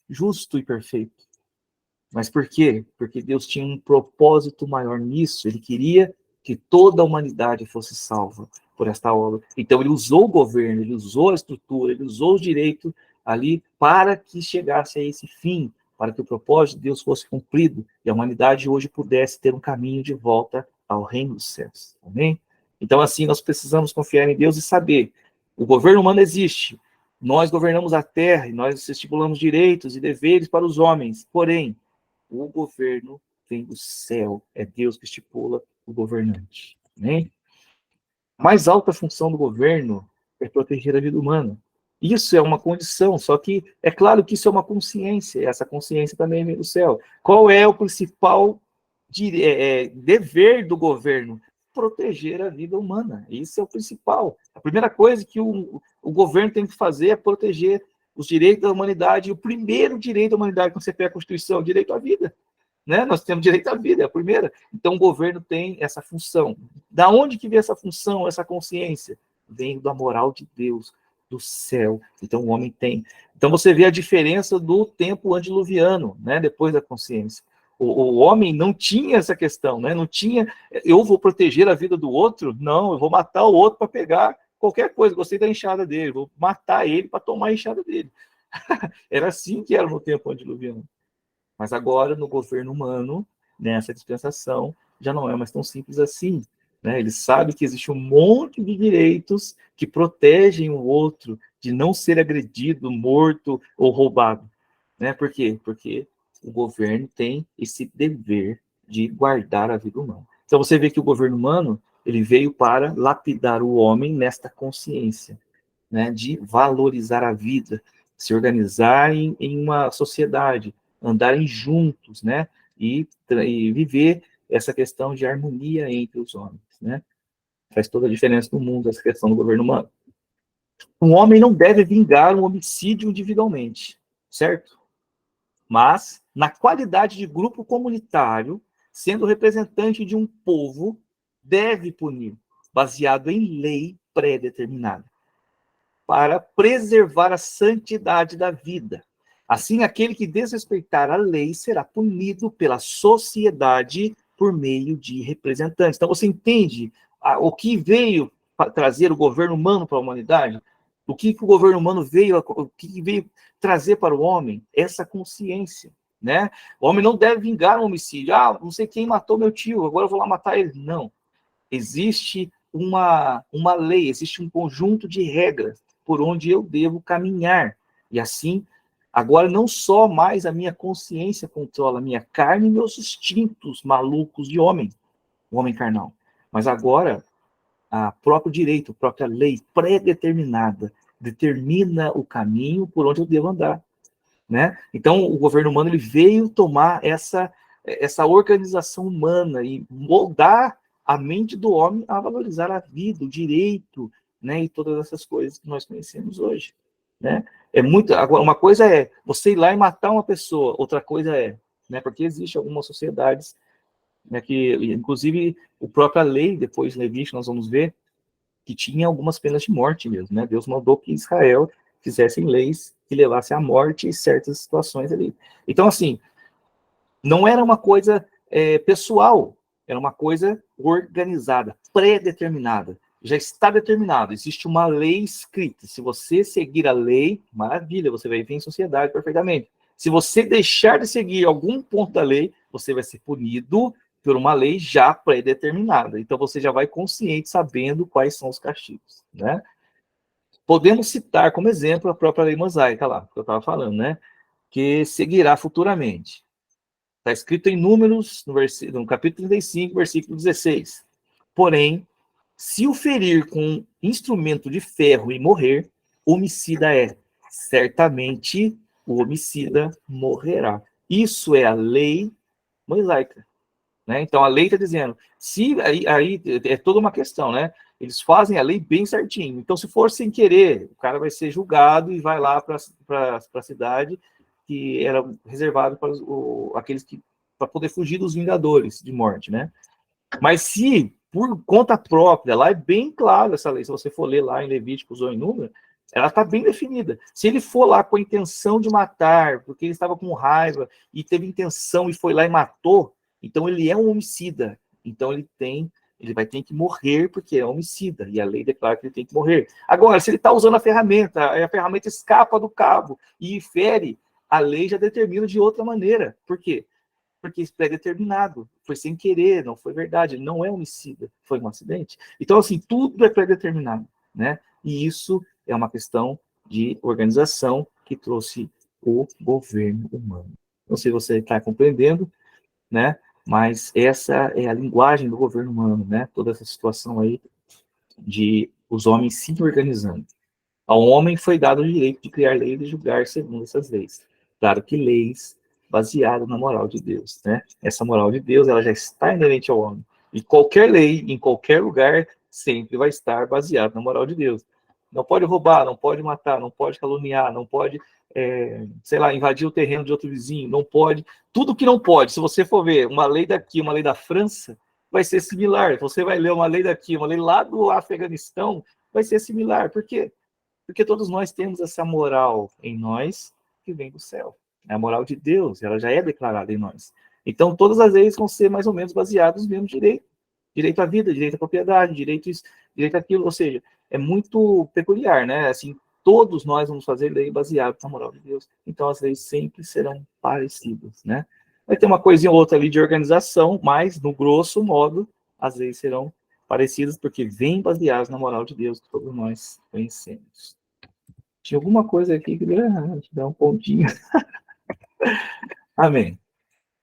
justo e perfeito. Mas por quê? Porque Deus tinha um propósito maior nisso. Ele queria que toda a humanidade fosse salva por esta obra. Então ele usou o governo, ele usou a estrutura, ele usou o direito ali para que chegasse a esse fim, para que o propósito de Deus fosse cumprido e a humanidade hoje pudesse ter um caminho de volta ao reino dos céus. Amém? Então assim, nós precisamos confiar em Deus e saber, o governo humano existe, nós governamos a terra e nós estipulamos direitos e deveres para os homens, porém, o governo vem do céu, é Deus que estipula o governante. Né? A mais alta função do governo é proteger a vida humana. Isso é uma condição, só que é claro que isso é uma consciência, e essa consciência também vem do céu. Qual é o principal dever do governo? Proteger a vida humana. Isso é o principal. A primeira coisa que o governo tem que fazer é proteger os direitos da humanidade. E o primeiro direito da humanidade, quando você pega a Constituição, é o direito à vida. Né? Nós temos direito à vida, é a primeira. Então, o governo tem essa função. Da onde que vem essa função, essa consciência? Vem da moral de Deus, do céu. Então, o homem tem. Então, você vê a diferença do tempo antediluviano, né? Depois da consciência. O homem não tinha essa questão, né? Não tinha, eu vou proteger a vida do outro? Não, eu vou matar o outro para pegar qualquer coisa. Gostei da enxada dele, vou matar ele para tomar a enxada dele. Era assim que era no tempo antediluviano. Mas agora, no governo humano, nessa dispensação, já não é mais tão simples assim. Né? Ele sabe que existe um monte de direitos que protegem o outro de não ser agredido, morto ou roubado. Né? Por quê? Porque o governo tem esse dever de guardar a vida humana. Então você vê que o governo humano ele veio para lapidar o homem nesta consciência, né, de valorizar a vida, se organizar em uma sociedade, andarem juntos, né, e viver essa questão de harmonia entre os homens, né? Faz toda a diferença no mundo essa questão do governo humano. Um homem não deve vingar um homicídio individualmente, certo? Mas, na qualidade de grupo comunitário, sendo representante de um povo, deve punir, baseado em lei pré-determinada, para preservar a santidade da vida. Assim, aquele que desrespeitar a lei será punido pela sociedade por meio de representantes. Então, você entende o que veio trazer o governo humano para a humanidade? O que o governo humano veio trazer para o homem? Essa consciência. Né? O homem não deve vingar um homicídio. Ah, não sei quem matou meu tio, agora eu vou lá matar ele. Não. Existe uma lei, existe um conjunto de regras por onde eu devo caminhar. E assim, agora não só mais a minha consciência controla a minha carne e meus instintos malucos de homem, o homem carnal, mas agora a próprio direito, a própria lei pré-determinada determina o caminho por onde eu devo andar. Né? Então, o governo humano ele veio tomar essa organização humana e moldar a mente do homem a valorizar a vida, o direito, né? E todas essas coisas que nós conhecemos hoje. Né? Agora, uma coisa é você ir lá e matar uma pessoa, outra coisa é, né? Porque existe algumas sociedades, né, que, inclusive, a própria lei, depois Levítico, nós vamos ver, que tinha algumas penas de morte mesmo, né? Deus mandou que Israel fizessem leis que levassem à morte em certas situações ali. Então, assim, não era uma coisa pessoal, era uma coisa organizada, pré-determinada. Já está determinado, existe uma lei escrita. Se você seguir a lei, maravilha, você vai viver em sociedade perfeitamente. Se você deixar de seguir algum ponto da lei, você vai ser punido por uma lei já pré-determinada. Então você já vai consciente, sabendo quais são os castigos, né? Podemos citar como exemplo a própria lei mosaica lá, que eu estava falando, né? Que seguirá futuramente. Está escrito em Números, no capítulo 35, versículo 16. Porém, se o ferir com instrumento de ferro e morrer, homicida é. Certamente o homicida morrerá. Isso é a lei mosaica. Né? Então, a lei está dizendo, se aí é toda uma questão, né? Eles fazem a lei bem certinho. Então, se for sem querer, o cara vai ser julgado e vai lá para a cidade que era reservado para aqueles que para poder fugir dos vingadores de morte, né? Mas se por conta própria, lá é bem claro essa lei, se você for ler lá em Levíticos ou em Números, Ela está bem definida. Se ele for lá com a intenção de matar, porque ele estava com raiva e teve intenção e foi lá e matou, então ele é um homicida. Então ele vai ter que morrer porque é homicida, e a lei declara que ele tem que morrer. Agora, se ele está usando a ferramenta escapa do cabo e fere, a lei já determina de outra maneira. Por quê? Porque isso é pré-determinado, foi sem querer, não foi verdade, ele não é homicida, foi um acidente. Então, assim, tudo é pré-determinado, né? E isso é uma questão de organização que trouxe o governo humano. Não sei se você está compreendendo, né? Mas essa é a linguagem do governo humano, né? Toda essa situação aí de os homens se organizando. Ao homem foi dado o direito de criar leis e julgar segundo essas leis. Claro que leis baseadas na moral de Deus, né? Essa moral de Deus, ela já está inerente ao homem. E qualquer lei, em qualquer lugar, sempre vai estar baseada na moral de Deus. Não pode roubar, não pode matar, não pode caluniar, não pode, sei lá, invadir o terreno de outro vizinho, não pode. Tudo que não pode. Se você for ver uma lei daqui, uma lei da França, vai ser similar. Você vai ler uma lei daqui, uma lei lá do Afeganistão, vai ser similar. Por quê? Porque todos nós temos essa moral em nós que vem do céu. A moral de Deus, ela já é declarada em nós. Então, todas as leis vão ser mais ou menos baseadas no mesmo direito. Direito à vida, direito à propriedade, direito isso, direito àquilo. Ou seja, é muito peculiar, né? Assim, todos nós vamos fazer lei baseada na moral de Deus. Então, as leis sempre serão parecidas, né? Vai ter uma coisinha ou outra ali de organização, mas, no grosso modo, as leis serão parecidas porque vêm baseadas na moral de Deus que todos nós conhecemos. Tinha alguma coisa aqui que dá um pontinho. Amém.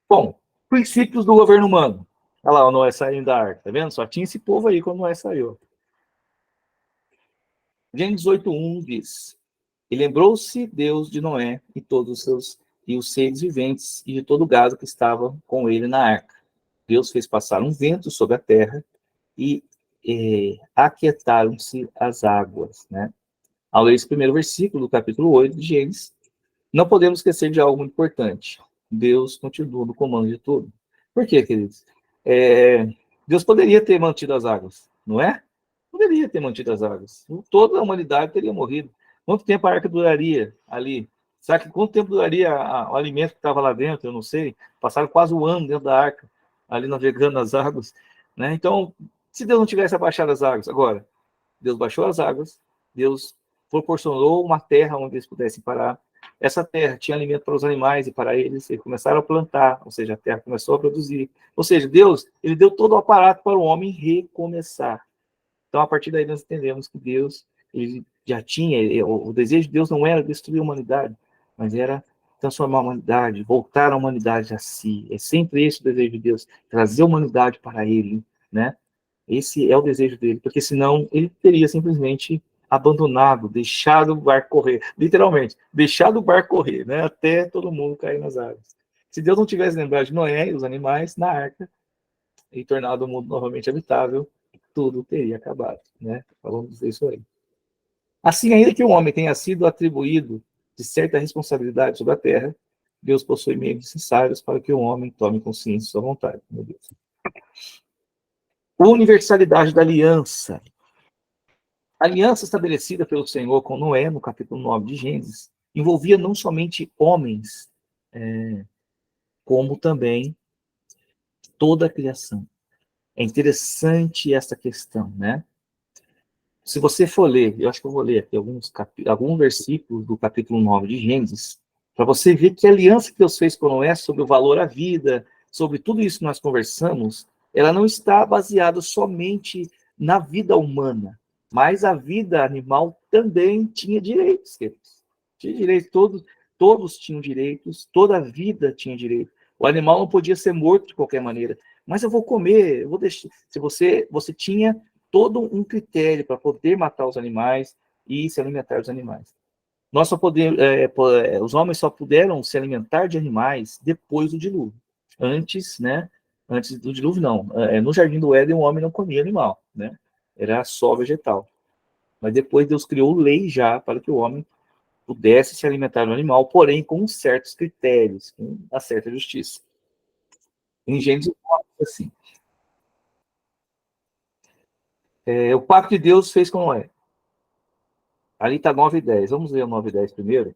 Bom, princípios do governo humano. Olha lá, o Noé saindo da arca, tá vendo? Só tinha esse povo aí quando Noé saiu. Gênesis 8:1 diz: E lembrou-se Deus de Noé e todos os seus e os seres viventes e de todo o gado que estava com ele na arca. Deus fez passar um vento sobre a terra e aquietaram-se as águas, né? Ao ler esse primeiro versículo do capítulo 8 de Gênesis, não podemos esquecer de algo muito importante. Deus continua no comando de tudo. Por quê, queridos? Deus poderia ter mantido as águas, não é? Poderia ter mantido as águas. Toda a humanidade teria morrido. Quanto tempo a arca duraria ali? Será que quanto tempo duraria o alimento que estava lá dentro? Eu não sei. Passaram quase um ano dentro da arca, ali navegando nas águas. Né? Então, se Deus não tivesse abaixado as águas, agora, Deus baixou as águas, Deus proporcionou uma terra onde eles pudessem parar. Essa terra tinha alimento para os animais e para eles, eles começaram a plantar, ou seja, a terra começou a produzir. Ou seja, Deus, ele deu todo o aparato para o homem recomeçar. Então, a partir daí, nós entendemos que Deus, ele já tinha, o desejo de Deus não era destruir a humanidade, mas era transformar a humanidade, voltar a humanidade a si. É sempre esse o desejo de Deus, trazer a humanidade para ele, né? Esse é o desejo dele, porque senão ele teria simplesmente abandonado, deixado o barco correr, literalmente, deixado o barco correr, né, até todo mundo cair nas águas. Se Deus não tivesse lembrado de Noé e os animais na arca e tornado o mundo novamente habitável, tudo teria acabado, né? Vamos dizer isso aí. Assim, ainda que o homem tenha sido atribuído de certa responsabilidade sobre a terra, Deus possui meios necessários para que o homem tome consciência de sua vontade. Meu Deus. Universalidade da aliança. A aliança estabelecida pelo Senhor com Noé, no capítulo 9 de Gênesis, envolvia não somente homens, como também toda a criação. É interessante essa questão, né? Se você for ler, eu acho que eu vou ler aqui alguns versículos do capítulo 9 de Gênesis, para você ver que a aliança que Deus fez com Noé sobre o valor à vida, sobre tudo isso que nós conversamos, ela não está baseada somente na vida humana, mas a vida animal também tinha direitos, queridos. Tinha direitos, todos tinham direitos, toda a vida tinha direito. O animal não podia ser morto de qualquer maneira. Mas eu vou comer, eu vou deixar. Se você tinha todo um critério para poder matar os animais e se alimentar dos animais. Nós só podemos, os homens só puderam se alimentar de animais depois do dilúvio. Antes, né? Antes do dilúvio, não. No Jardim do Éden, o homem não comia animal, né? Era só vegetal. Mas depois Deus criou lei já para que o homem pudesse se alimentar do animal, porém com certos critérios, com a certa justiça. Em Gênesis, assim. O pacto de Deus fez com Noé. Ali está 9 e 10. Vamos ler o 9 e 10 primeiro.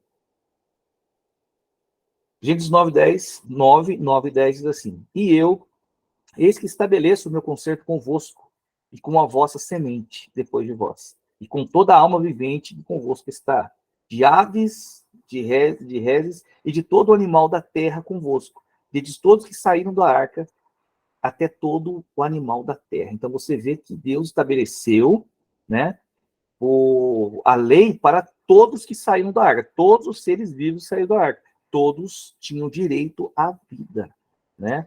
Gênesis 9 e 10, 9 e 10 diz assim: E eu, eis que estabeleço o meu concerto convosco, e com a vossa semente, depois de vós, e com toda a alma vivente que convosco está, de aves, de reses, e de todo animal da terra convosco, de todos que saíram da arca, até todo o animal da terra. Então você vê que Deus estabeleceu, né, a lei para todos que saíram da arca, todos os seres vivos saíram da arca, todos tinham direito à vida, né?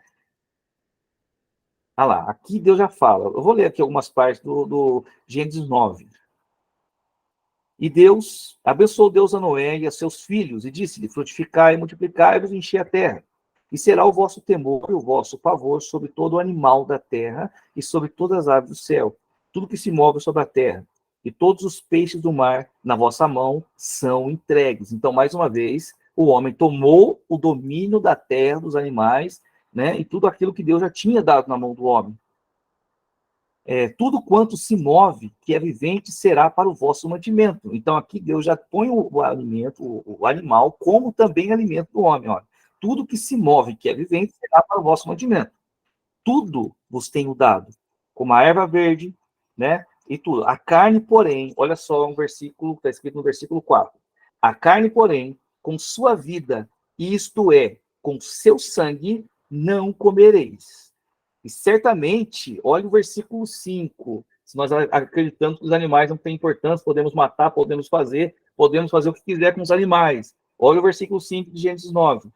Ah lá, aqui Deus já fala. Eu vou ler aqui algumas partes do Gênesis 9. E Deus abençoou Deus a Noé e a seus filhos, e disse-lhe: frutificai e multiplicai-vos e enchei a terra. E será o vosso temor e o vosso pavor sobre todo o animal da terra e sobre todas as aves do céu, tudo que se move sobre a terra. E todos os peixes do mar na vossa mão são entregues. Então, mais uma vez, o homem tomou o domínio da terra, dos animais, né, e tudo aquilo que Deus já tinha dado na mão do homem. Tudo quanto se move, que é vivente, será para o vosso mantimento. Então, aqui Deus já põe o alimento, o animal, como também alimento do homem. Olha. Tudo que se move, que é vivente, será para o vosso mantimento. Tudo vos tenho dado, como a erva verde, né? E tudo. A carne, porém, olha só um versículo, está escrito no versículo 4. A carne, porém, com sua vida, isto é, com seu sangue, não comereis. E certamente, olha o versículo 5. Se nós acreditamos que os animais não têm importância, podemos matar, podemos fazer o que quiser com os animais. Olha o versículo 5 de Gênesis 9.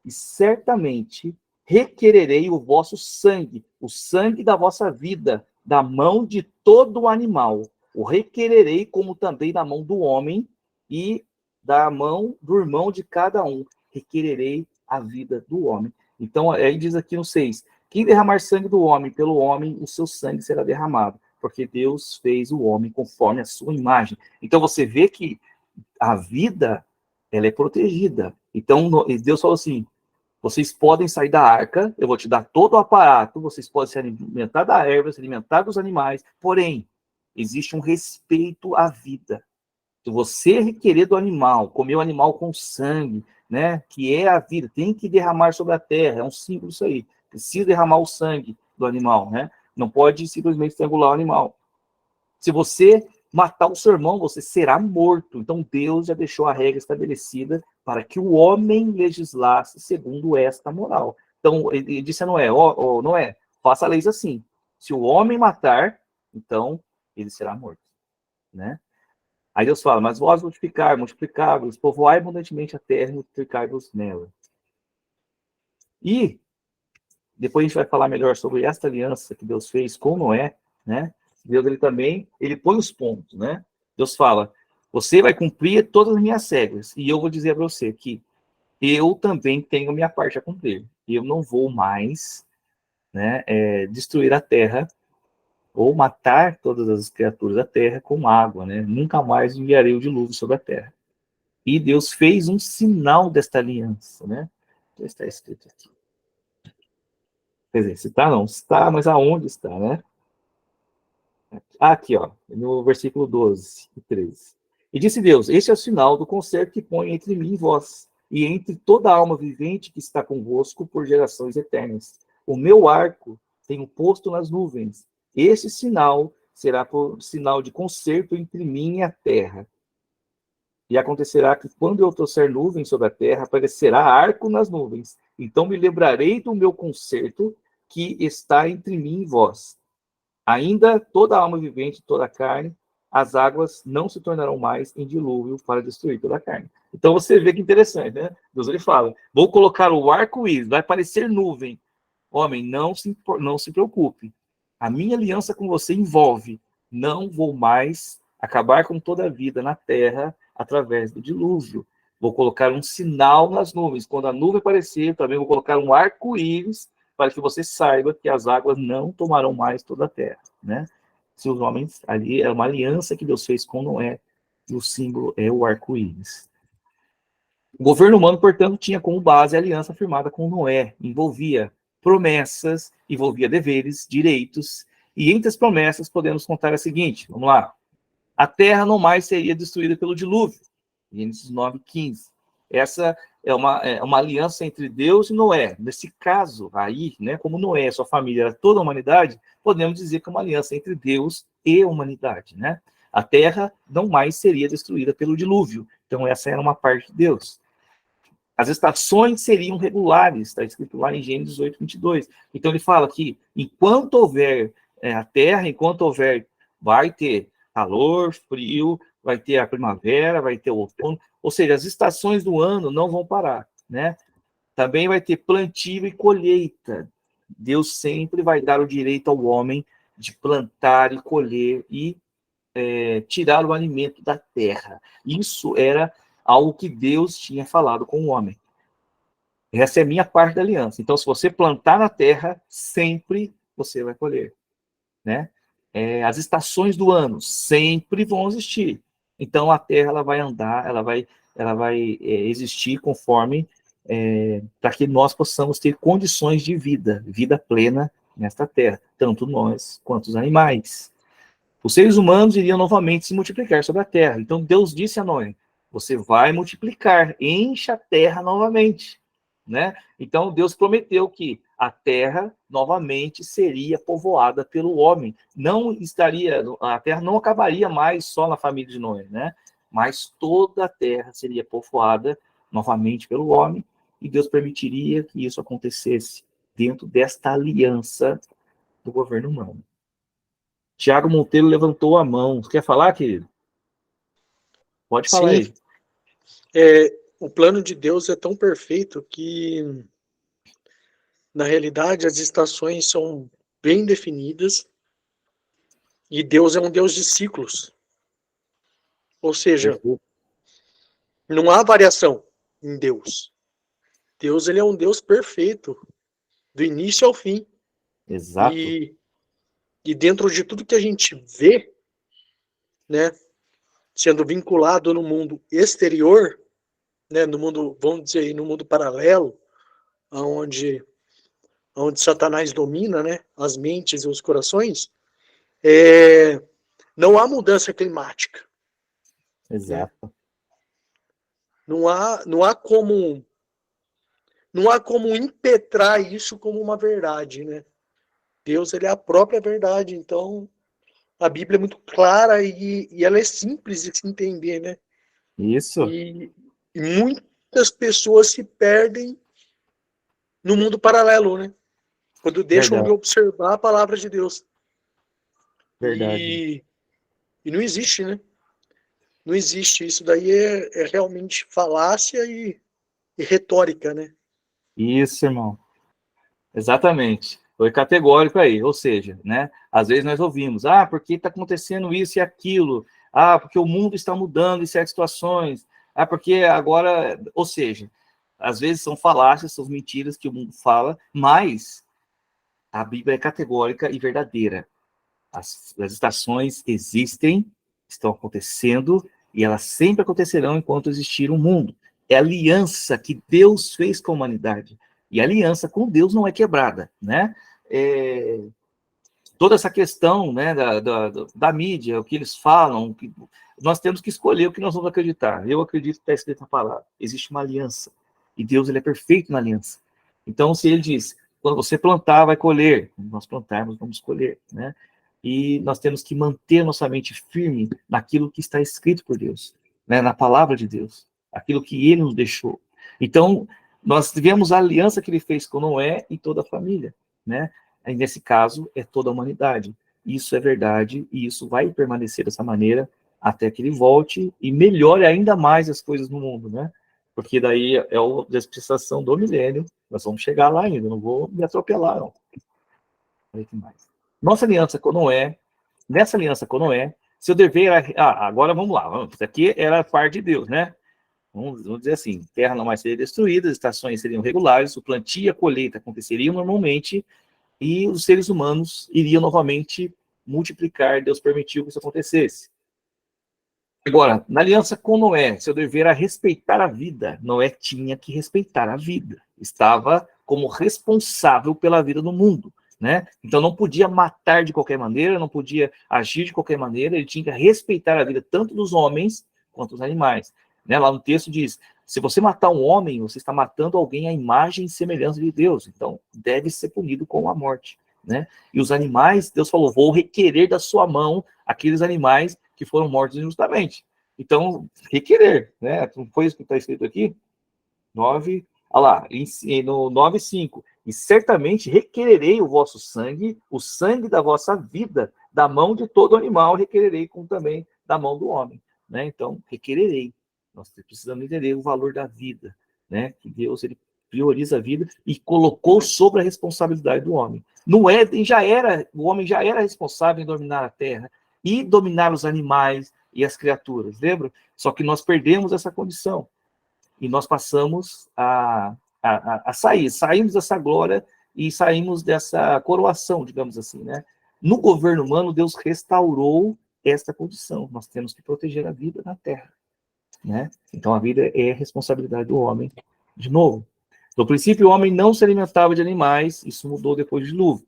E certamente requererei o vosso sangue, o sangue da vossa vida, da mão de todo animal. O requererei como também da mão do homem e da mão do irmão de cada um. Requererei a vida do homem. Então, aí diz aqui no 6, quem derramar sangue do homem pelo homem, o seu sangue será derramado, porque Deus fez o homem conforme a sua imagem. Então, você vê que a vida, ela é protegida. Então, Deus falou assim, vocês podem sair da arca, eu vou te dar todo o aparato, vocês podem se alimentar da erva, se alimentar dos animais, porém, existe um respeito à vida. Se você requerer do animal, comer o animal com sangue, né, que é a vida, tem que derramar sobre a terra, é um símbolo disso aí. Precisa derramar o sangue do animal, né? Não pode simplesmente estrangular o animal. Se você matar o seu irmão, você será morto. Então Deus já deixou a regra estabelecida para que o homem legislasse segundo esta moral. Então ele disse a Noé, Noé, faça leis assim. Se o homem matar, então ele será morto, né? Aí Deus fala, mas vós multiplicai-vos, povoai abundantemente a terra e multiplicai-vos nela. E depois a gente vai falar melhor sobre esta aliança que Deus fez com Noé, né? Deus, ele põe os pontos, né? Deus fala, você vai cumprir todas as minhas regras, e eu vou dizer para você que eu também tenho minha parte a cumprir. Eu não vou mais, né, destruir a terra ou matar todas as criaturas da terra com água, né? Nunca mais enviarei o dilúvio sobre a terra. E Deus fez um sinal desta aliança, né? Já está escrito aqui. Quer dizer, se está não, está, mas aonde está, né? Aqui, ó, no versículo 12 e 13. E disse Deus, este é o sinal do concerto que põe entre mim e vós, e entre toda a alma vivente que está convosco por gerações eternas. O meu arco tenho posto nas nuvens. Este sinal será por sinal de concerto entre mim e a terra. E acontecerá que quando eu trouxer nuvens sobre a terra, aparecerá arco nas nuvens. Então me lembrarei do meu concerto que está entre mim e vós. Ainda toda a alma vivente, toda a carne, as águas não se tornarão mais em dilúvio para destruir toda a carne. Então você vê que interessante, né? Deus ele fala, vou colocar o arco-íris, vai parecer nuvem. Homem, não se preocupe. A minha aliança com você envolve, não vou mais acabar com toda a vida na terra através do dilúvio. Vou colocar um sinal nas nuvens. Quando a nuvem aparecer, também vou colocar um arco-íris para que você saiba que as águas não tomarão mais toda a terra, né? Se os homens, ali é uma aliança que Deus fez com Noé, e o símbolo é o arco-íris. O governo humano, portanto, tinha como base a aliança firmada com Noé, envolvia promessas, envolvia deveres, direitos, e entre as promessas podemos contar a seguinte, vamos lá. A terra não mais seria destruída pelo dilúvio. Gênesis 9:15. Essa é uma aliança entre Deus e Noé. Nesse caso aí, né, como Noé, sua família, era toda a humanidade, podemos dizer que é uma aliança entre Deus e a humanidade, né? A terra não mais seria destruída pelo dilúvio. Então essa era uma parte de Deus. As estações seriam regulares, está escrito lá em Gênesis 8:22. Então ele fala que enquanto houver a terra, enquanto houver, vai ter calor, frio, vai ter a primavera, vai ter o outono, ou seja, as estações do ano não vão parar, né? Também vai ter plantio e colheita. Deus sempre vai dar o direito ao homem de plantar e colher e tirar o alimento da terra. Isso era algo que Deus tinha falado com o homem. Essa é a minha parte da aliança. Então, se você plantar na terra, sempre você vai colher, né? As estações do ano sempre vão existir. Então, a terra ela vai andar, ela vai existir conforme para que nós possamos ter condições de vida plena nesta terra, tanto nós quanto os animais. Os seres humanos iriam novamente se multiplicar sobre a terra. Então, Deus disse a Noé: você vai multiplicar, encha a terra novamente, né? Então, Deus prometeu que a terra novamente seria povoada pelo homem. A terra não acabaria mais só na família de Noé, né? Mas toda a terra seria povoada novamente pelo homem, e Deus permitiria que isso acontecesse dentro desta aliança do governo humano. Tiago Monteiro levantou a mão. Quer falar, querido? Pode falar Sim, aí. o plano de Deus é tão perfeito que, na realidade, as estações são bem definidas e Deus é um Deus de ciclos. Ou seja, Perfeito. não há variação em Deus. Deus ele é um Deus perfeito, do início ao fim. Exato. E dentro de tudo que a gente vê, né, sendo vinculado no mundo exterior, né, no mundo, vamos dizer aí, no mundo paralelo, onde Satanás domina, né, as mentes e os corações, não há mudança climática, né? Exato. Não há como impetrar isso como uma verdade, né? Deus ele é a própria verdade, então a Bíblia é muito clara e ela é simples de se entender, né? Isso. E muitas pessoas se perdem no mundo paralelo, né? Quando deixam de Verdade. observar a palavra de Deus. Verdade. E não existe, né? Não existe. Isso daí é realmente falácia e retórica, né? Isso, irmão. Exatamente. Foi categórico aí. Ou seja, né? Às vezes nós ouvimos, porque está acontecendo isso e aquilo. Porque o mundo está mudando em certas situações. Porque agora... Ou seja, às vezes são falácias, são mentiras que o mundo fala, mas a Bíblia é categórica e verdadeira. As estações existem, estão acontecendo, e elas sempre acontecerão enquanto existir um mundo. É a aliança que Deus fez com a humanidade. E a aliança com Deus não é quebrada, né? Toda essa questão, né, da mídia, o que eles falam, nós temos que escolher o que nós vamos acreditar. Eu acredito que está escrito na palavra. Existe uma aliança. E Deus ele é perfeito na aliança. Então, se ele diz, quando você plantar, vai colher. Quando nós plantarmos, vamos colher, né? E nós temos que manter nossa mente firme naquilo que está escrito por Deus, né? Na palavra de Deus, aquilo que ele nos deixou. Então, nós tivemos a aliança que ele fez com Noé e toda a família, né? E nesse caso, é toda a humanidade. Isso é verdade e isso vai permanecer dessa maneira até que ele volte e melhore ainda mais as coisas no mundo, né? Porque daí é a dispensação do milênio, nós vamos chegar lá ainda, não vou me atropelar, não. Olha que mais. Nossa aliança com Noé, nessa aliança com Noé, seu dever era... agora vamos lá, isso aqui era parte de Deus, né? Vamos dizer assim, terra não mais seria destruída, as estações seriam regulares, o plantio e a colheita aconteceriam normalmente, e os seres humanos iriam novamente multiplicar, Deus permitiu que isso acontecesse. Agora, na aliança com Noé, seu dever era respeitar a vida. Noé tinha que respeitar a vida. Estava como responsável pela vida do mundo. né? Então não podia matar de qualquer maneira, não podia agir de qualquer maneira, ele tinha que respeitar a vida tanto dos homens quanto dos animais, né? Lá no texto diz, se você matar um homem, você está matando alguém à imagem e semelhança de Deus, então deve ser punido com a morte, né? E os animais, Deus falou, vou requerer da sua mão aqueles animais que foram mortos injustamente. Então, requerer, né? Não foi isso que está escrito aqui? 9, olha lá, no 9:5. E certamente requererei o vosso sangue, o sangue da vossa vida, da mão de todo animal, requererei como também da mão do homem, né? Então, requererei. Nós precisamos entender o valor da vida, né? Que Deus, ele prioriza a vida e colocou sobre a responsabilidade do homem. No Éden o homem já era responsável em dominar a terra e dominar os animais e as criaturas, lembra? Só que nós perdemos essa condição. E nós passamos a saímos dessa glória e saímos dessa coroação, digamos assim, né? No governo humano, Deus restaurou esta condição. Nós temos que proteger a vida na Terra, né? Então, a vida é responsabilidade do homem, de novo. No princípio, o homem não se alimentava de animais, isso mudou depois do dilúvio.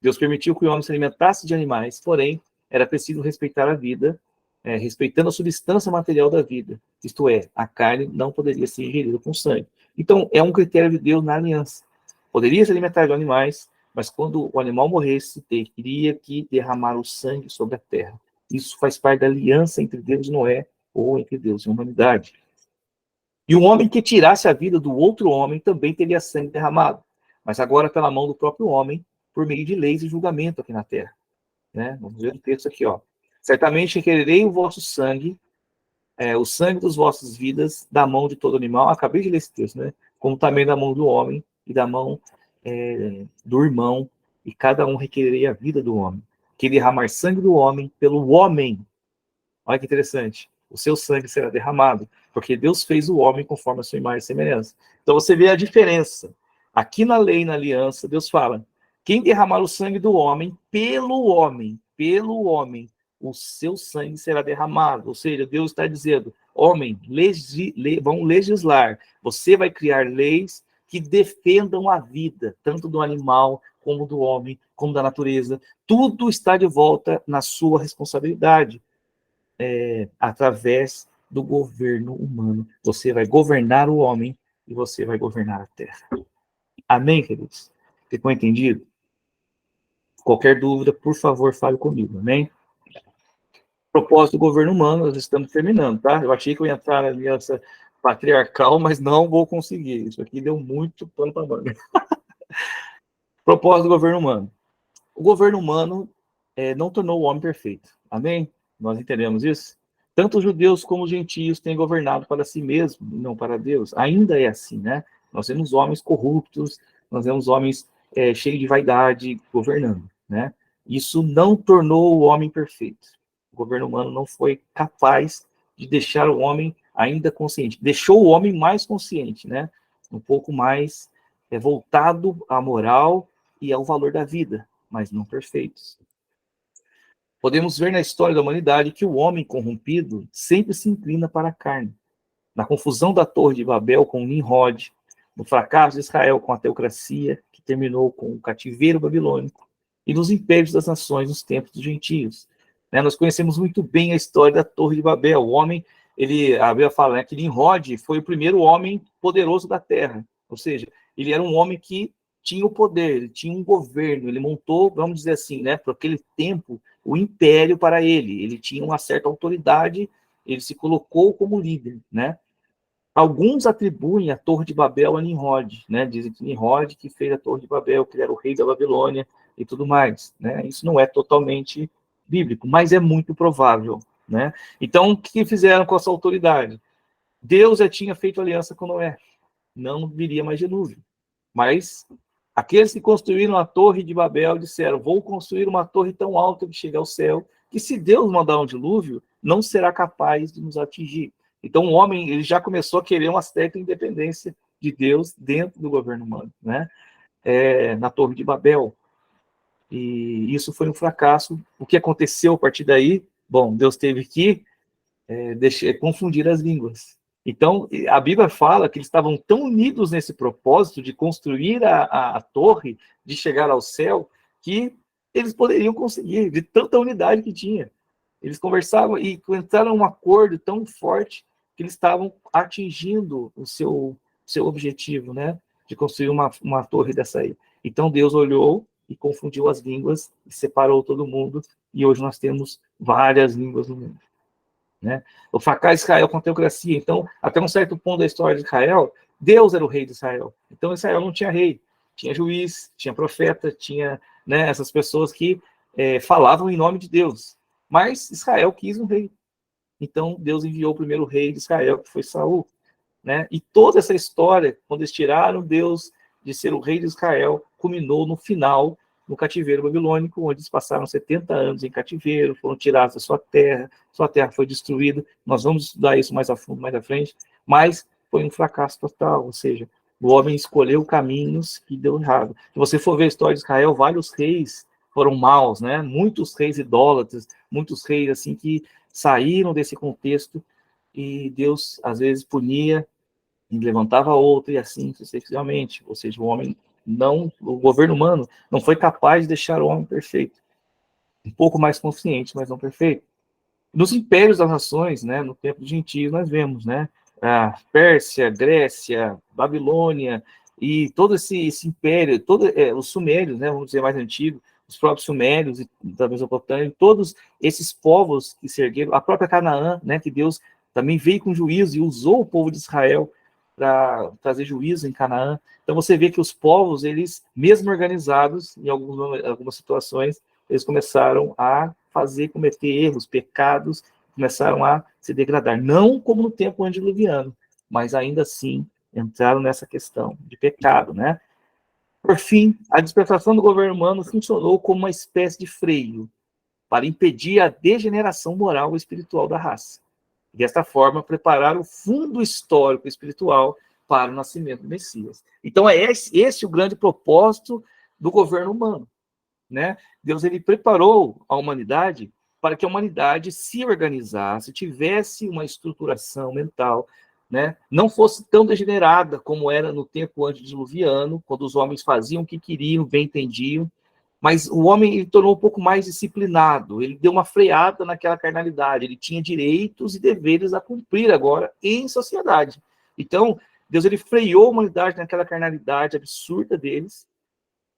Deus permitiu que o homem se alimentasse de animais, porém, era preciso respeitar a vida, respeitando a substância material da vida. Isto é, a carne não poderia ser ingerida com sangue. Então, é um critério de Deus na aliança. Poderia se alimentar de animais, mas quando o animal morresse, teria que derramar o sangue sobre a terra. Isso faz parte da aliança entre Deus e Noé, ou entre Deus e a humanidade. E o homem que tirasse a vida do outro homem também teria sangue derramado, mas agora pela mão do próprio homem, por meio de leis e julgamento aqui na terra, né? Vamos ver o texto aqui, ó. Certamente requererei o vosso sangue, o sangue das vossas vidas, da mão de todo animal. Acabei de ler esse texto, né? Como também da mão do homem e da mão do irmão, e cada um requererei a vida do homem. Que derramar sangue do homem pelo homem. Olha que interessante. O seu sangue será derramado, porque Deus fez o homem conforme a sua imagem e semelhança. Então você vê a diferença. Aqui na lei, na aliança, Deus fala: quem derramar o sangue do homem, pelo homem, o seu sangue será derramado. Ou seja, Deus está dizendo: homem, vão legislar. Você vai criar leis que defendam a vida, tanto do animal, como do homem, como da natureza. Tudo está de volta na sua responsabilidade. Através do governo humano. Você vai governar o homem e você vai governar a terra. Amém, queridos? Ficou entendido? Qualquer dúvida, por favor, fale comigo, amém? Propósito do governo humano, nós estamos terminando, tá? Eu achei que eu ia entrar na aliança patriarcal, mas não vou conseguir. Isso aqui deu muito pano para manga. Propósito do governo humano. O governo humano não tornou o homem perfeito, amém? Nós entendemos isso? Tanto os judeus como os gentios têm governado para si mesmos, e não para Deus. Ainda é assim, né? Nós temos homens corruptos, nós temos homens cheios de vaidade governando, né? Isso não tornou o homem perfeito. O governo humano não foi capaz de deixar o homem ainda consciente. Deixou o homem mais consciente, né? Um pouco mais voltado à moral e ao valor da vida, mas não perfeitos. Podemos ver na história da humanidade que o homem corrompido sempre se inclina para a carne. Na confusão da Torre de Babel com Nimrod, no fracasso de Israel com a teocracia, que terminou com o cativeiro babilônico, e nos impérios das nações nos tempos dos gentios. Nós conhecemos muito bem a história da Torre de Babel. O homem, a Bíblia fala, que Nimrod foi o primeiro homem poderoso da terra. Ou seja, ele era um homem que tinha o poder, ele tinha um governo, ele montou, vamos dizer assim, por aquele tempo, o império para ele. Ele tinha uma certa autoridade, ele se colocou como líder, né? Alguns atribuem a Torre de Babel a Nimrod, né? Dizem que Nimrod que fez a Torre de Babel, que ele era o rei da Babilônia e tudo mais, né? Isso não é totalmente bíblico, mas é muito provável, né? Então, o que fizeram com essa autoridade? Deus já tinha feito aliança com Noé, não viria mais dilúvio, mas aqueles que construíram a Torre de Babel disseram: vou construir uma torre tão alta que chega ao céu, que se Deus mandar um dilúvio, não será capaz de nos atingir. Então o homem ele já começou a querer uma certa independência de Deus dentro do governo humano, né? Na Torre de Babel. E isso foi um fracasso. O que aconteceu a partir daí? Bom, Deus teve que confundir as línguas. Então, a Bíblia fala que eles estavam tão unidos nesse propósito de construir a torre, de chegar ao céu, que eles poderiam conseguir, de tanta unidade que tinha. Eles conversavam e entraram em um acordo tão forte que eles estavam atingindo o seu objetivo, né? De construir uma torre dessa aí. Então Deus olhou e confundiu as línguas, e separou todo mundo, e hoje nós temos várias línguas no mundo. Né? O fracasso de Israel com a teocracia. Então, até um certo ponto da história de Israel, Deus era o rei de Israel. Então, Israel não tinha rei. Tinha juiz, tinha profeta, tinha, né, essas pessoas que falavam em nome de Deus. Mas Israel quis um rei. Então, Deus enviou o primeiro rei de Israel, que foi Saul. Né? E toda essa história, quando eles tiraram Deus de ser o rei de Israel, culminou no final, no cativeiro babilônico, onde eles passaram 70 anos em cativeiro, foram tirados da sua terra foi destruída. Nós vamos estudar isso mais a fundo, mais à frente, mas foi um fracasso total, ou seja, o homem escolheu caminhos que deu errado. Se você for ver a história de Israel, vários reis foram maus, né? Muitos reis idólatras, muitos reis assim que saíram desse contexto, e Deus às vezes punia e levantava outro, e assim sucessivamente. Ou seja, o governo humano não foi capaz de deixar o homem perfeito. Um pouco mais consciente, mas não perfeito. Nos impérios das nações, né, no tempo de gentios, nós vemos, né, a Pérsia, Grécia, Babilônia, e todo esse império, os sumérios, né, vamos dizer, mais antigos, os próprios sumérios da Mesopotâmia, todos esses povos que se ergueram, a própria Canaã, né, que Deus também veio com juízo e usou o povo de Israel para trazer juízo em Canaã. Então você vê que os povos, eles, mesmo organizados, em algumas situações, eles começaram a cometer erros, pecados, começaram a se degradar. Não como no tempo antediluviano, mas ainda assim entraram nessa questão de pecado, né? Por fim, a dispensação do governo humano funcionou como uma espécie de freio para impedir a degeneração moral e espiritual da raça. E desta forma, preparar o fundo histórico e espiritual para o nascimento do Messias. Então, é esse o grande propósito do governo humano. Né? Deus ele preparou a humanidade para que a humanidade se organizasse, tivesse uma estruturação mental, né? Não fosse tão degenerada como era no tempo antediluviano, quando os homens faziam o que queriam, bem entendiam, mas o homem ele tornou um pouco mais disciplinado, ele deu uma freada naquela carnalidade, ele tinha direitos e deveres a cumprir agora em sociedade. Então, Deus ele freou a humanidade naquela carnalidade absurda deles,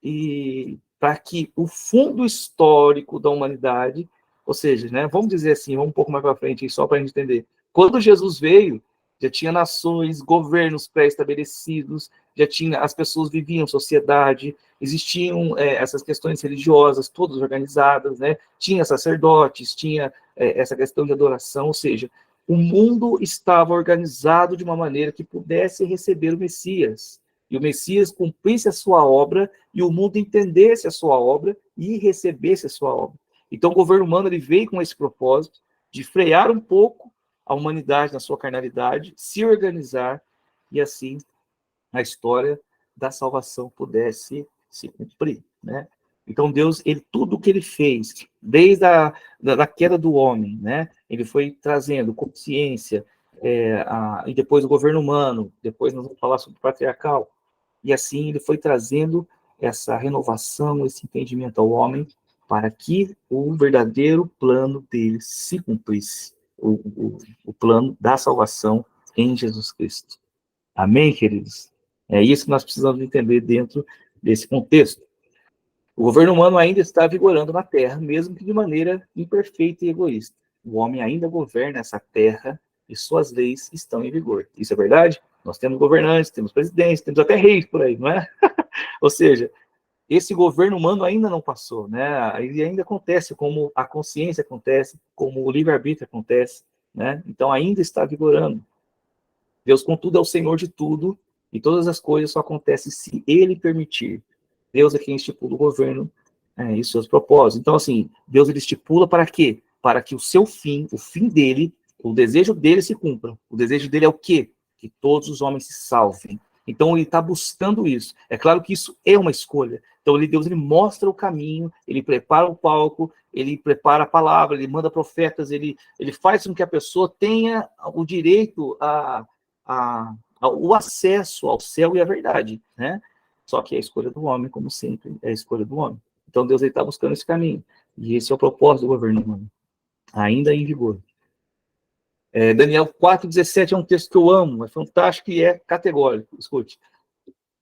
e para que o fundo histórico da humanidade, ou seja, né, vamos dizer assim, vamos um pouco mais para frente, só para a gente entender, quando Jesus veio, já tinha nações, governos pré-estabelecidos, as pessoas viviam em sociedade, existiam essas questões religiosas todas organizadas, né, tinha sacerdotes, tinha essa questão de adoração, ou seja, o mundo estava organizado de uma maneira que pudesse receber o Messias, e o Messias cumprisse a sua obra, e o mundo entendesse a sua obra e recebesse a sua obra. Então, o governo humano ele veio com esse propósito de frear um pouco a humanidade na sua carnalidade, se organizar, e assim a história da salvação pudesse se cumprir, né? Então, Deus, tudo o que ele fez, desde da queda do homem, né? Ele foi trazendo consciência, e depois o governo humano, depois nós vamos falar sobre o patriarcal, e assim ele foi trazendo essa renovação, esse entendimento ao homem, para que o verdadeiro plano dele se cumprisse, o plano da salvação em Jesus Cristo. Amém, queridos? É isso que nós precisamos entender dentro desse contexto. O governo humano ainda está vigorando na Terra, mesmo que de maneira imperfeita e egoísta. O homem ainda governa essa terra e suas leis estão em vigor. Isso é verdade? Nós temos governantes, temos presidentes, temos até reis por aí, não é? Ou seja, esse governo humano ainda não passou, né? Ele ainda acontece, como a consciência acontece, como o livre-arbítrio acontece, né? Então ainda está vigorando. Deus, contudo, é o Senhor de tudo, e todas as coisas só acontecem se Ele permitir. Deus é quem estipula o governo e seus propósitos. Então, assim, Deus ele estipula para quê? Para que o seu fim, o fim dele, o desejo dele se cumpra. O desejo dele é o quê? Que todos os homens se salvem. Então, ele está buscando isso. É claro que isso é uma escolha. Então, Deus ele mostra o caminho, ele prepara o palco, ele prepara a palavra, ele manda profetas, ele faz com que a pessoa tenha o direito o acesso ao céu e à verdade, né? Só que é a escolha do homem, como sempre, é a escolha do homem. Então Deus está buscando esse caminho. E esse é o propósito do governo humano, ainda em vigor. Daniel 4,17 é um texto que eu amo, é fantástico e é categórico. Escute.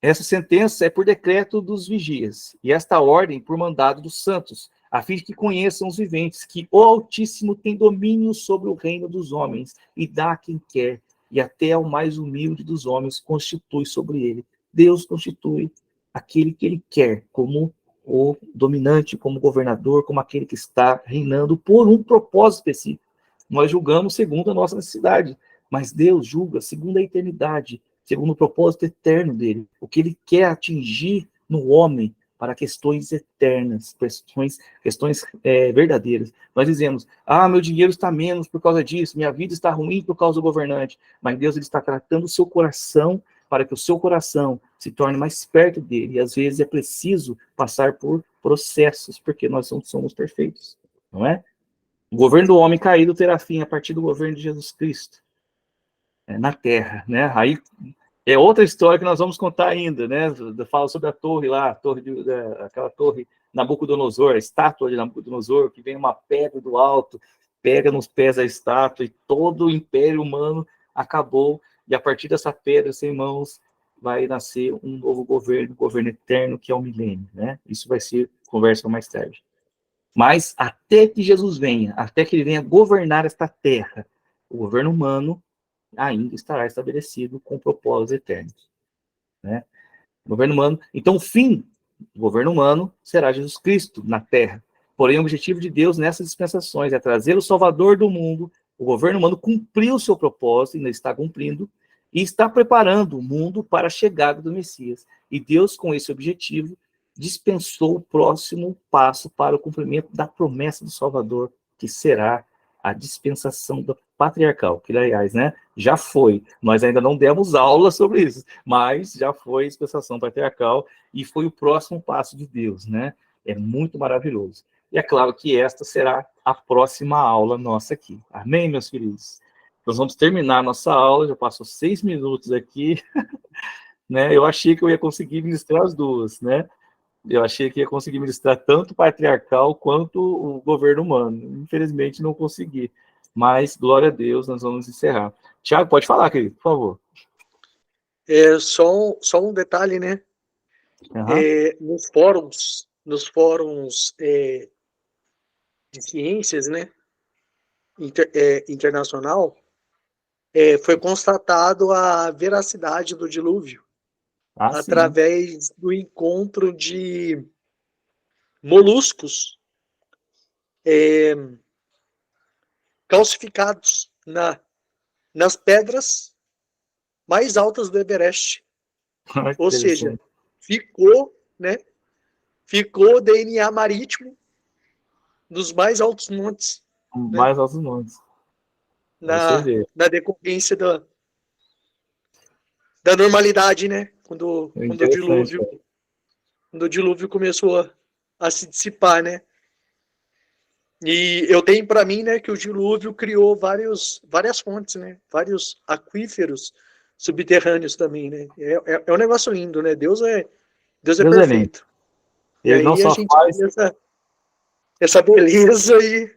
Essa sentença é por decreto dos vigias, e esta ordem por mandado dos santos, a fim de que conheçam os viventes, que o Altíssimo tem domínio sobre o reino dos homens, e dá a quem quer, e até ao mais humilde dos homens constitui sobre ele. Deus constitui aquele que ele quer, como o dominante, como governador, como aquele que está reinando por um propósito específico. Nós julgamos segundo a nossa necessidade, mas Deus julga segundo a eternidade, segundo o propósito eterno dele, o que ele quer atingir no homem para questões eternas, questões verdadeiras. Nós dizemos, meu dinheiro está menos por causa disso, minha vida está ruim por causa do governante, mas Deus ele está tratando o seu coração para que o seu coração se torne mais perto dele, e às vezes é preciso passar por processos, porque nós não somos perfeitos, não é? O governo do homem caído terá fim a partir do governo de Jesus Cristo na Terra, né? Aí é outra história que nós vamos contar ainda, né? Fala sobre a torre lá, aquela torre Nabucodonosor, a estátua de Nabucodonosor, que vem uma pedra do alto, pega nos pés da estátua e todo o império humano acabou, e a partir dessa pedra sem mãos vai nascer um novo governo, um governo eterno, que é o milênio, né? Isso vai ser conversa mais tarde. Mas até que Jesus venha, até que ele venha governar esta terra, o governo humano ainda estará estabelecido com propósitos eternos, né? O governo humano, então o fim do governo humano será Jesus Cristo na Terra. Porém, o objetivo de Deus nessas dispensações é trazer o Salvador do mundo. O governo humano cumpriu o seu propósito, ainda está cumprindo, e está preparando o mundo para a chegada do Messias. E Deus, com esse objetivo, dispensou o próximo passo para o cumprimento da promessa do Salvador, que será a dispensação da patriarcal, que, aliás, né, já foi. Nós ainda não demos aula sobre isso, mas já foi a dispensação patriarcal e foi o próximo passo de Deus, né? É muito maravilhoso. E é claro que esta será a próxima aula nossa aqui. Amém, meus queridos? Nós vamos terminar a nossa aula, já passou 6 minutos aqui, né? Eu achei que eu ia conseguir ministrar as duas, né? Eu achei que ia conseguir ministrar tanto o patriarcal quanto o governo humano. Infelizmente, não consegui. Mas, glória a Deus, nós vamos encerrar. Tiago, pode falar, querido, por favor. Só um detalhe, né? Uhum. Nos fóruns de ciências, né? Internacional, foi constatado a veracidade do dilúvio através do encontro de moluscos calcificados nas pedras mais altas do Everest. Ou seja, ficou DNA marítimo dos mais altos montes. Mais altos montes. Na decorrência da normalidade, né? Quando o dilúvio começou a se dissipar, né? E eu tenho para mim, né, que o dilúvio criou várias fontes, né? Vários aquíferos subterrâneos também, né? É um negócio lindo, né? Deus é perfeito. E Ele aí não só a gente faz tem essa beleza aí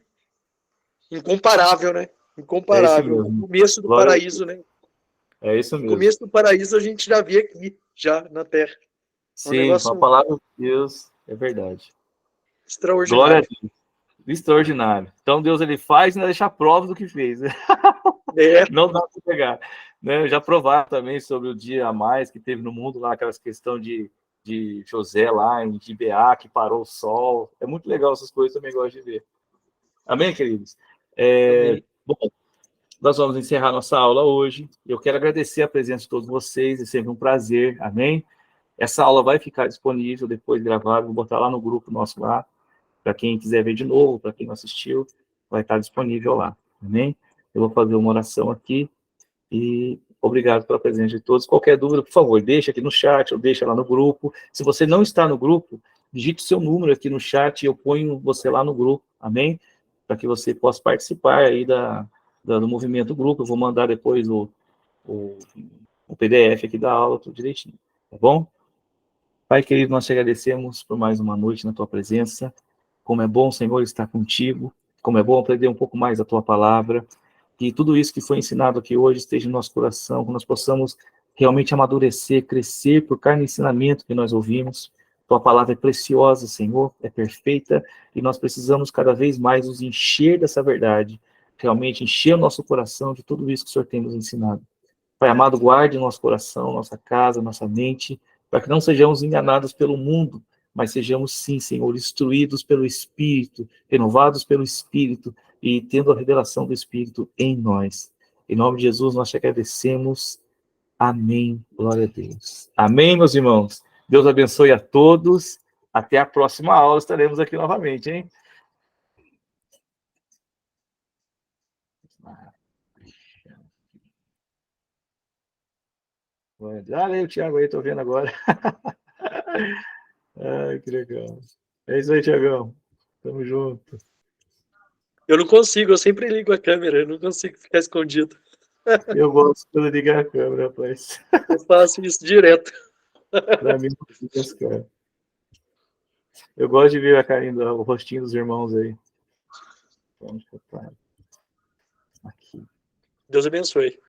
incomparável, né? Incomparável. O começo do paraíso, né? É isso mesmo. O começo do paraíso a gente já vê aqui, já na Terra. Sim, a palavra de Deus é verdade. Extraordinário. Glória a Deus. Extraordinário. Então Deus ele faz e não deixa prova do que fez. Não dá para pegar. Né? Já provaram também sobre o dia a mais que teve no mundo lá, aquelas questão de José lá em Gibeá, que parou o sol. É muito legal essas coisas, também gosto de ver. Amém, queridos? Amém. Bom, nós vamos encerrar nossa aula hoje. Eu quero agradecer a presença de todos vocês, é sempre um prazer. Amém? Essa aula vai ficar disponível depois gravada, vou botar lá no grupo nosso lá, para quem quiser ver de novo, para quem não assistiu, vai estar disponível lá. Amém? Eu vou fazer uma oração aqui e obrigado pela presença de todos. Qualquer dúvida, por favor, deixa aqui no chat ou deixa lá no grupo. Se você não está no grupo, digite o seu número aqui no chat e eu ponho você lá no grupo, amém? Para que você possa participar aí do movimento grupo. Eu vou mandar depois o PDF aqui da aula, tudo direitinho, tá bom? Pai querido, nós te agradecemos por mais uma noite na tua presença. Como é bom, Senhor, estar contigo. Como é bom aprender um pouco mais da tua palavra. Que tudo isso que foi ensinado aqui hoje esteja no nosso coração, que nós possamos realmente amadurecer, crescer por cada ensinamento que nós ouvimos. Tua palavra é preciosa, Senhor, é perfeita, e nós precisamos cada vez mais nos encher dessa verdade, realmente encher o nosso coração de tudo isso que o Senhor tem nos ensinado. Pai amado, guarde nosso coração, nossa casa, nossa mente, para que não sejamos enganados pelo mundo, mas sejamos, sim, Senhor, instruídos pelo Espírito, renovados pelo Espírito e tendo a revelação do Espírito em nós. Em nome de Jesus, nós te agradecemos. Amém. Glória a Deus. Amém, meus irmãos. Deus abençoe a todos. Até a próxima aula, estaremos aqui novamente, hein? Olha aí o Thiago aí, tô vendo agora. Ai, que legal. É isso aí, Thiagão. Tamo junto. Eu não consigo, eu sempre ligo a câmera, eu não consigo ficar escondido. Eu gosto de ligar a câmera, rapaz. Eu faço isso direto. Pra mim, não fica esse cara. Eu gosto de ver a carinha, o rostinho dos irmãos aí. Onde que eu paro? Aqui. Deus abençoe.